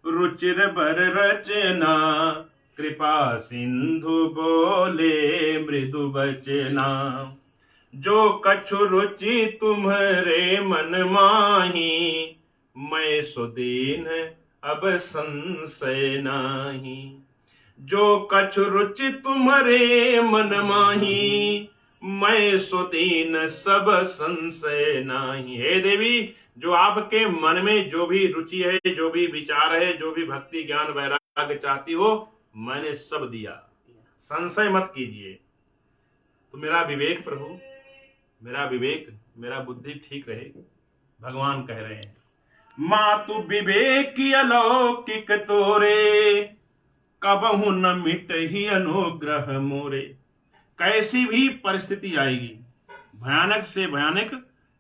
रुचिर बर रचना, कृपा सिंधु बोले मृदु बचना। जो कछु रुचि तुम्हारे मन माही, मैं सुदीन अब संशय नाही। जो कछु रुचि तुम्हारे मन माही, मैं सुदीन सब संशय नाही। हे देवी, जो आपके मन में जो भी रुचि है, जो भी विचार है, जो भी भक्ति ज्ञान वैराग्य चाहती हो, मैंने सब दिया, संशय मत कीजिए। तो मेरा विवेक प्रभु, मेरा विवेक, मेरा बुद्धि ठीक रहे। भगवान कह रहे हैं मातु विवेक अलौकिक तोरे, कबहु न मिट ही अनुग्रह मोरे। कैसी भी परिस्थिति आएगी, भयानक से भयानक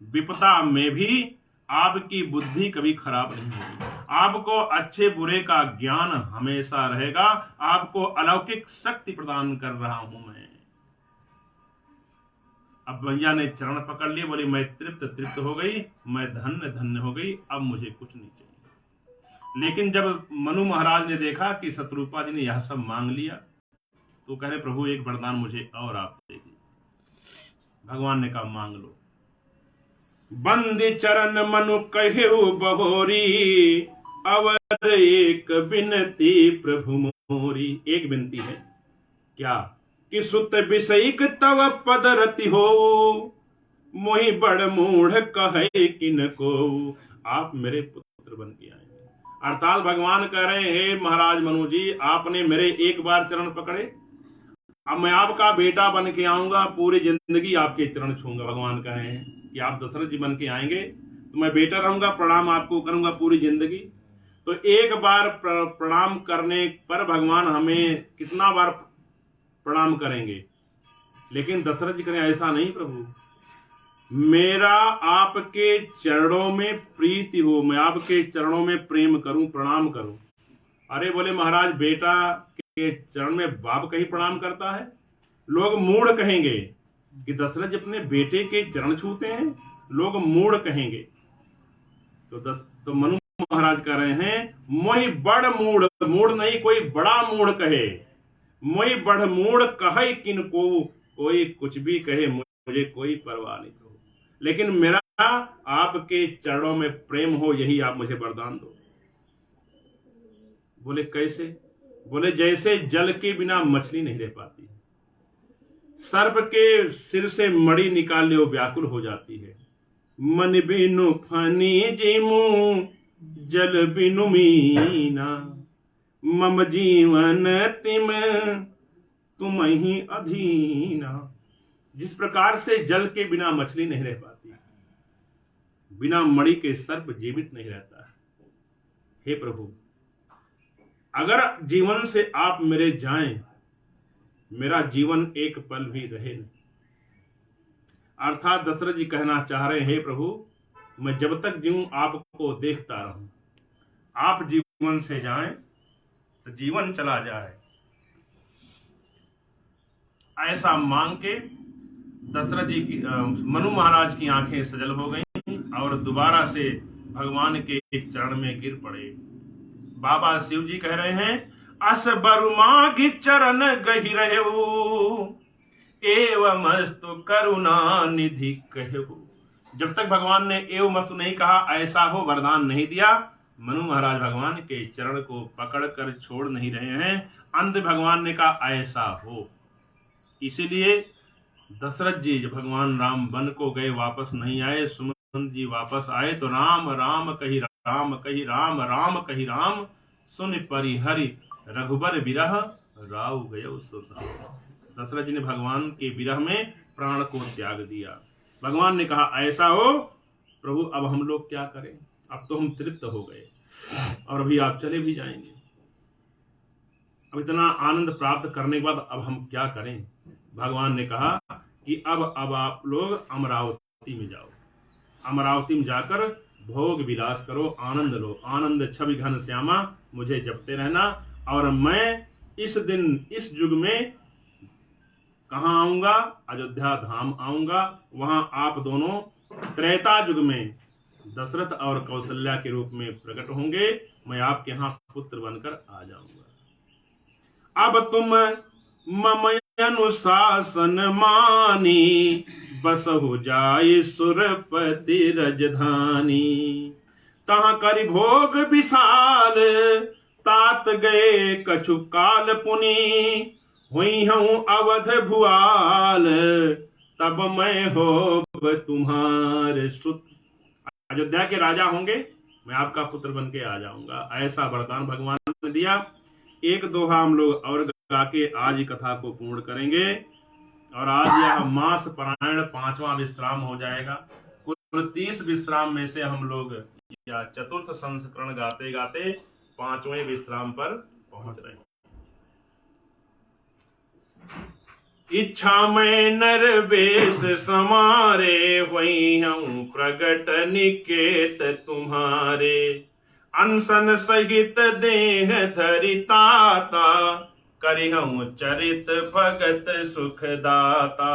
विपदा में भी आपकी बुद्धि कभी खराब नहीं होगी। आपको अच्छे बुरे का ज्ञान हमेशा रहेगा। आपको अलौकिक शक्ति प्रदान कर रहा हूं मैं। अब मैया ने चरण पकड़ लिए, बोली मैं तृप्त हो गई, मैं धन्य धन्य हो गई, अब मुझे कुछ नहीं चाहिए। लेकिन जब मनु महाराज ने देखा कि शत्रुपा जी ने यह सब मांग लिया, तो कह रहे प्रभु एक वरदान मुझे और आप दे दीजिए। भगवान ने कहा मांग लो। बंदी चरण मनु कहेउ बहोरी, अवर एक बिनती प्रभु मोरी। एक विनती है क्या कि सुत विषयिक तव पद रति हो, मोहि बड़ मूढ़ कहे किन को। आप मेरे पुत्र बन के आए। अर्थात भगवान कह रहे हैं, हे महाराज मनु जी, आपने मेरे एक बार चरण पकड़े, अब मैं आपका बेटा बन के आऊंगा, पूरी जिंदगी आपके चरण छूंगा। भगवान कह रहे हैं कि आप दशरथ जी बन के आएंगे तो मैं बेटा रहूंगा, प्रणाम आपको करूंगा पूरी जिंदगी। तो एक बार प्रणाम करने पर भगवान हमें कितना बार प्रणाम करेंगे। लेकिन दशरथ जी करें ऐसा नहीं प्रभु, मेरा आपके चरणों में प्रीति हो, मैं आपके चरणों में प्रेम करूं, प्रणाम करूं। अरे बोले महाराज, बेटा के चरण में बाप कहीं प्रणाम करता है? लोग मूढ़ कहेंगे कि दशरथ जी अपने बेटे के चरण छूते हैं, लोग मूढ़ कहेंगे। तो मनु महाराज कह रहे हैं, मोहि बड़ मूढ़, मूढ़ नहीं कोई बड़ा मूढ़ कहे, मोहि बड़ मूढ़ कहे किन को, कोई कुछ भी कहे मुझे कोई परवाह नहीं। लेकिन मेरा आपके चरणों में प्रेम हो, यही आप मुझे वरदान दो। बोले कैसे? बोले जैसे जल के बिना मछली नहीं रह पाती, सर्प के सिर से मणि निकालने वो व्याकुल हो जाती है। मन बिनु फनी जिमु जल बिनु मीना, मम जीवन तिम तुम ही अधीना। जिस प्रकार से जल के बिना मछली नहीं रह पाती, बिना मणि के सर्प जीवित नहीं रहता है। हे प्रभु, अगर जीवन से आप मेरे जाएं, मेरा जीवन एक पल भी रहे नहीं। अर्थात दशरथ जी कहना चाह रहे हैं, हे प्रभु, मैं जब तक जीऊं आपको देखता रहूं, आप जीवन से जाएं तो जीवन चला जाए। ऐसा मांग के दशरथ जी की मनु महाराज की आंखें सजल हो गईं और दोबारा से भगवान के चरण में गिर पड़े। बाबा शिव जी कह रहे हैं, अस बरुमाघि चरण गहि रहु, एवं मस्तु करुणा निधि कहु। जब तक भगवान ने एवं मस्तु नहीं कहा, ऐसा हो वरदान नहीं दिया, मनु महाराज भगवान के चरण को पकड़ कर छोड़ नहीं रहे हैं। अंत भगवान ने कहा ऐसा हो। इसीलिए दशरथ जी जब भगवान राम वन को गए, वापस नहीं आए, सुमंत जी वापस आए तो राम राम कही राम कही राम राम कही राम, सुन परिहरि रघुबर विरह राव गयो सुधाम। दशरथ जी ने भगवान के विरह में प्राण को त्याग दिया। भगवान ने कहा ऐसा हो प्रभु, अब हम लोग क्या करें, अब तो हम तृप्त हो गए और अभी आप चले भी जाएंगे। अब इतना आनंद प्राप्त करने के बाद अब हम क्या करें? भगवान ने कहा कि अब आप लोग अमरावती में जाओ, अमरावती में जाकर भोग विलास करो, आनंद लो, आनंद छवि घन श्यामा, मुझे जपते रहना। और मैं इस दिन इस युग में कहाँ आऊंगा? अयोध्या धाम आऊंगा। वहां आप दोनों त्रेता युग में दशरथ और कौशल्या के रूप में प्रकट होंगे। मैं आपके यहाँ पुत्र बनकर आ जाऊंगा। अब तुम मम अनुशासन मानी, बसहु जाय सुरपति रजधानी। तहाँ करि भोग विशाल, तात गए कछु काल पुनि। हुई हूँ अवध भुआल, तब मैं हो तुम्हारे सुत। अयोध्या के राजा होंगे, मैं आपका पुत्र बन के आ जाऊंगा। ऐसा वरदान भगवान ने दिया। एक दोहा हम लोग और गा के आज कथा को पूर्ण करेंगे और आज यह मास पारायण 5वां विश्राम हो जाएगा। कुल 30 विश्राम में से हम लोग या चतुर्थ संस्करण गाते गाते 5वें विश्राम पर पहुंच रहे हैं। इच्छा में नर बेस समारे, वही हूँ प्रगट निकेत तुम्हारे। अनसन सहित देह धरिताता, करि हूँ चरित भगत सुखदाता।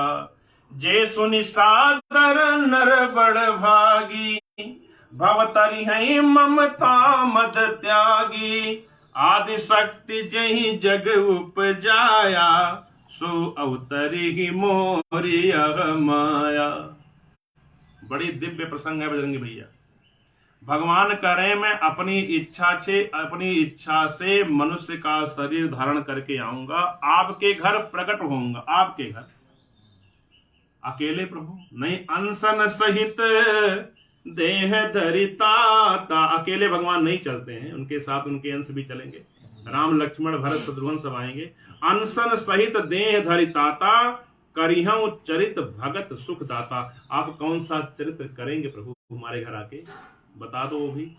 जे सुनि सादर नर बड़ भागी, भवतरि है ममता मद त्यागी। आदि शक्ति जहि जग उपजाया, सो अवतरी मोरी माया। बड़ी दिव्य प्रसंग है बजरंगी भैया। भगवान करें मैं अपनी इच्छा से मनुष्य का शरीर धारण करके आऊंगा, आपके घर प्रकट होऊंगा, आपके घर अकेले प्रभु नहीं, अनशन सहित देह धरिता। अकेले भगवान नहीं चलते हैं, उनके साथ उनके अंश भी चलेंगे, राम लक्ष्मण भरत शत्रुघ्न सब आएंगे। अनशन सहित देह धरिताता, करिहं चरित भगत सुख दाता। आप कौन सा चरित्र करेंगे प्रभु हमारे घर आके, बता दो वो भी।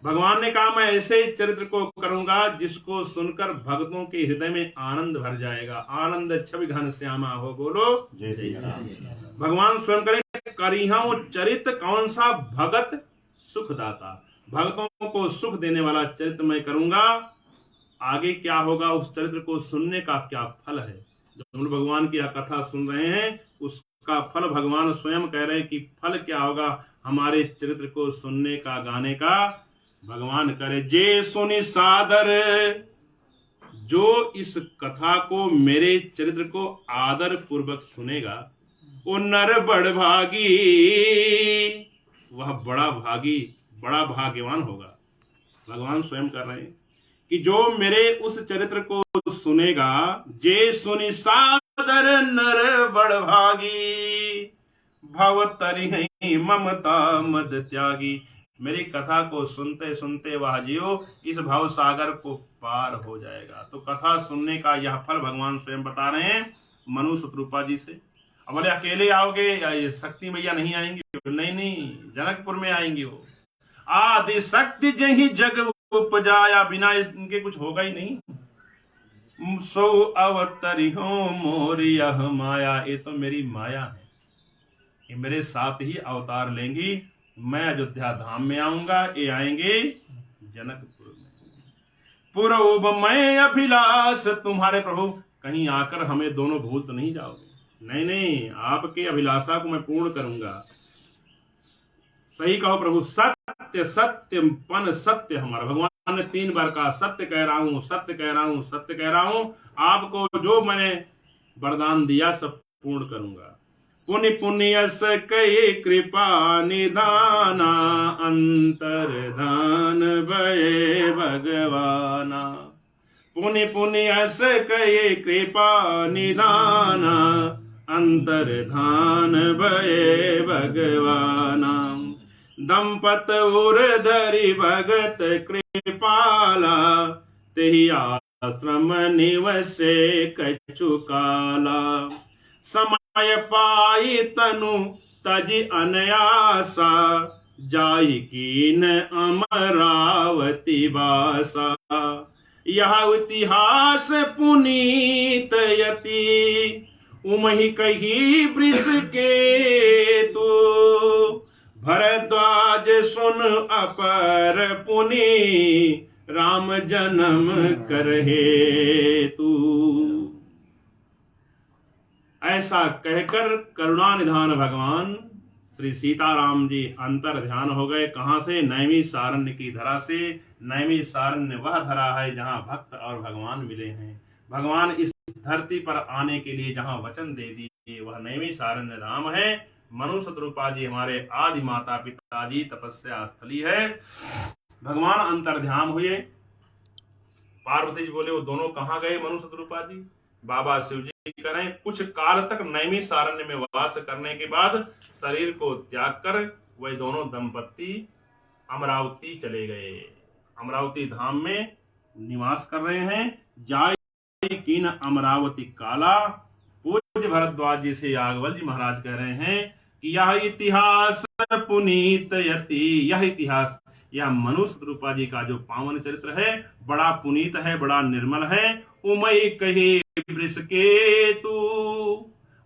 भगवान ने कहा मैं ऐसे चरित्र को करूंगा जिसको सुनकर भक्तों के हृदय में आनंद भर जाएगा। आनंद छवि घन श्यामा हो, बोलो जय श्री राम। भगवान स्वयं करें करिहं चरित, कौन सा भगत सुखदाता, भक्तों को सुख देने वाला चरित्र मैं करूंगा। आगे क्या होगा, उस चरित्र को सुनने का क्या फल है। जब हम लोग भगवान की कथा सुन रहे हैं उसका फल भगवान स्वयं कह रहे हैं कि फल क्या होगा हमारे चरित्र को सुनने का, गाने का। भगवान करे जे सुनि सादर, जो इस कथा को मेरे चरित्र को आदर पूर्वक सुनेगा वो नर बड़ भागी, वह बड़ा भागी बड़ा भाग्यवान होगा। भगवान स्वयं कर रहे हैं कि जो मेरे उस चरित्र को सुनेगा, जे सुनि सादर नर बड़ भागी, भव तरिहि ममता मद त्यागी। मेरी कथा को सुनते सुनते वह जीव इस भव सागर को पार हो जाएगा। तो कथा सुनने का यह फल भगवान स्वयं बता रहे हैं मनु शत्रुपा जी से। अब बोले अकेले आओगे या ये शक्ति मैया नहीं आएंगी? नहीं, जनकपुर में आएंगी वो। आदि शक्ति जही जग उपजाया, बिना इनके कुछ होगा ही नहीं। सो अवतरी हो मोरी यह माया, ये तो मेरी माया है, ये मेरे साथ ही अवतार लेंगी। मैं अयोध्या धाम में आऊंगा, ये आएंगे जनकपुर में। पूर्व मैं अभिलाष तुम्हारे प्रभु, कहीं आकर हमें दोनों भूल तो नहीं जाओगे? नहीं, आपके अभिलाषा को मैं पूर्ण करूंगा। सही कहो प्रभु, सत्य सत्य पन सत्य हमारा। भगवान ने 3 बार कहा सत्य कह रहा हूं, सत्य कह रहा हूं, सत्य कह रहा हूं। आपको जो मैंने वरदान दिया सब पूर्ण करूंगा। पुण्य पुण्यस कई कृपा निदाना, अंतर्धान भये भगवाना। पुण्य पुण्यस कई कृपा निदाना, अंतर्धान भये भगवाना। दंपत उर धरि भगत कृपाला, तेहि आश्रम निवसे कछु काला। समय पाई तनु तजि अनयासा, जाई कीन अमरावती बासा। यह इतिहास पुनीत यति, उमहि कही वृष के तू। भरद्वाज सुन अपर पुनि, राम जन्म करहे तू। ऐसा कहकर करुणा निधान भगवान श्री सीताराम जी अंतर ध्यान हो गए। कहां से? नैमी सारण्य की धरा से। नैमी सारण्य वह धरा है जहां भक्त और भगवान मिले हैं। भगवान इस धरती पर आने के लिए जहां वचन दे दिए वह नैमी सारण्य धाम है। मनु शत्रुपा जी हमारे आदि माता पिताजी तपस्या स्थली है। भगवान अंतर ध्यान हुए। पार्वती जी बोले वो दोनों कहां गए मनु शत्रुपा जी? बाबा शिव जी करें कुछ काल तक नैमी सारण्य में वास करने के बाद शरीर को त्याग कर वे दोनों दंपत्ति अमरावती चले गए। अमरावती धाम में निवास कर रहे हैं। जाय कीन अमरावती काला। पूज्य भरद्वाज जी से याज्ञवल्क्य जी महाराज कह रहे हैं कि यह इतिहास पुनीत यति, यह इतिहास यह मनु शत्रुपा जी का जो पावन चरित्र है बड़ा पुनीत है, बड़ा निर्मल है। उमई कहे वृष के तू।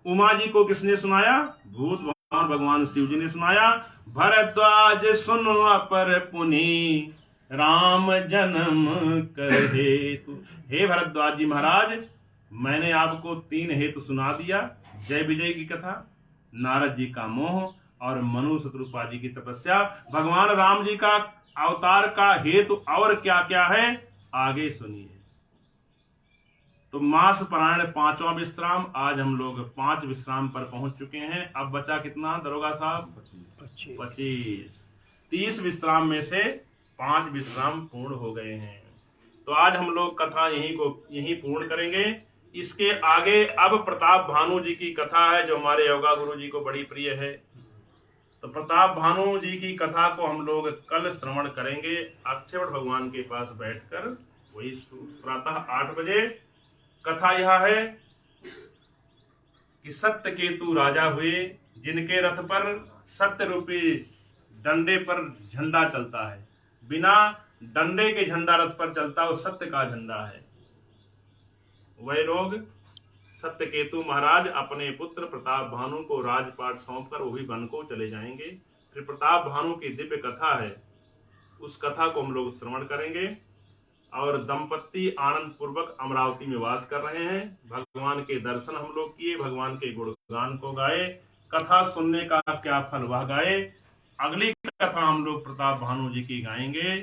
उमा जी को किसने सुनाया? भूत भगवान शिव जी ने सुनाया। भरद्वाज सुन अपर पुनि, राम जन्म कर हेतु। हे भरद्वाज जी महाराज, मैंने आपको 3 हेतु सुना दिया। जय विजय की कथा, नारद जी का मोह और मनु शत्रुपा जी की तपस्या। भगवान राम जी का अवतार का हेतु और क्या क्या है आगे सुनिए। तो मास पारायण 5वां विश्राम। आज हम लोग 5 विश्राम पर पहुंच चुके हैं। अब बचा कितना दरोगा साहब? 25। 30 विश्राम में से 5 विश्राम पूर्ण हो गए हैं। तो आज हम लोग कथा यहीं पूर्ण करेंगे। इसके आगे अब प्रताप भानु जी की कथा है, जो हमारे योगा गुरु जी को बड़ी प्रिय है। तो प्रताप भानु जी की कथा को हम लोग कल श्रवण करेंगे अक्षयवट भगवान के पास बैठकर, वही प्रातः 8 बजे। कथा यह है कि सत्य केतु राजा हुए, जिनके रथ पर सत्य रूपी डंडे पर झंडा चलता है। बिना डंडे के झंडा रथ पर चलता, वो सत्य का झंडा है। वह लोग सत्य केतु महाराज अपने पुत्र प्रताप भानु को राजपाट सौंपकर वो भी वन को चले जाएंगे। फिर प्रताप भानु की दिव्य कथा है, उस कथा को हम लोग श्रवण करेंगे। और दंपति आनंद पूर्वक अमरावती में वास कर रहे हैं। भगवान के दर्शन हम लोग किए, भगवान के गुणगान को गाए। कथा सुनने का क्या फल वह गाए। अगली कथा हम लोग प्रताप भानु जी की गाएंगे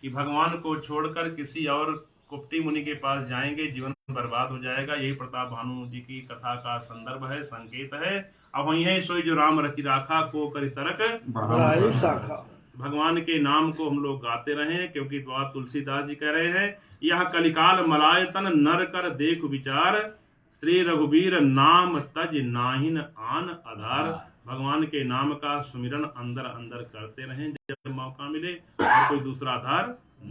कि भगवान को छोड़कर किसी और कुप्टी मुनि के पास जाएंगे, जीवन बर्बाद हो जाएगा। यही प्रताप भानु जी की कथा का संदर्भ है, संकेत है। अब वही है सोई जो राम रचि राखा को करि तरक बढ़ाई शाखा। भगवान के नाम को हम लोग गाते रहे, क्योंकि द्वारा तुलसीदास जी कह रहे हैं, यह कलिकाल मलाय तन नर कर देख विचार, श्री रघुवीर नाम तज नाहिन आन आधार। भगवान के नाम का सुमिरन अंदर अंदर करते रहें जब मौका मिले, और कोई दूसरा आधार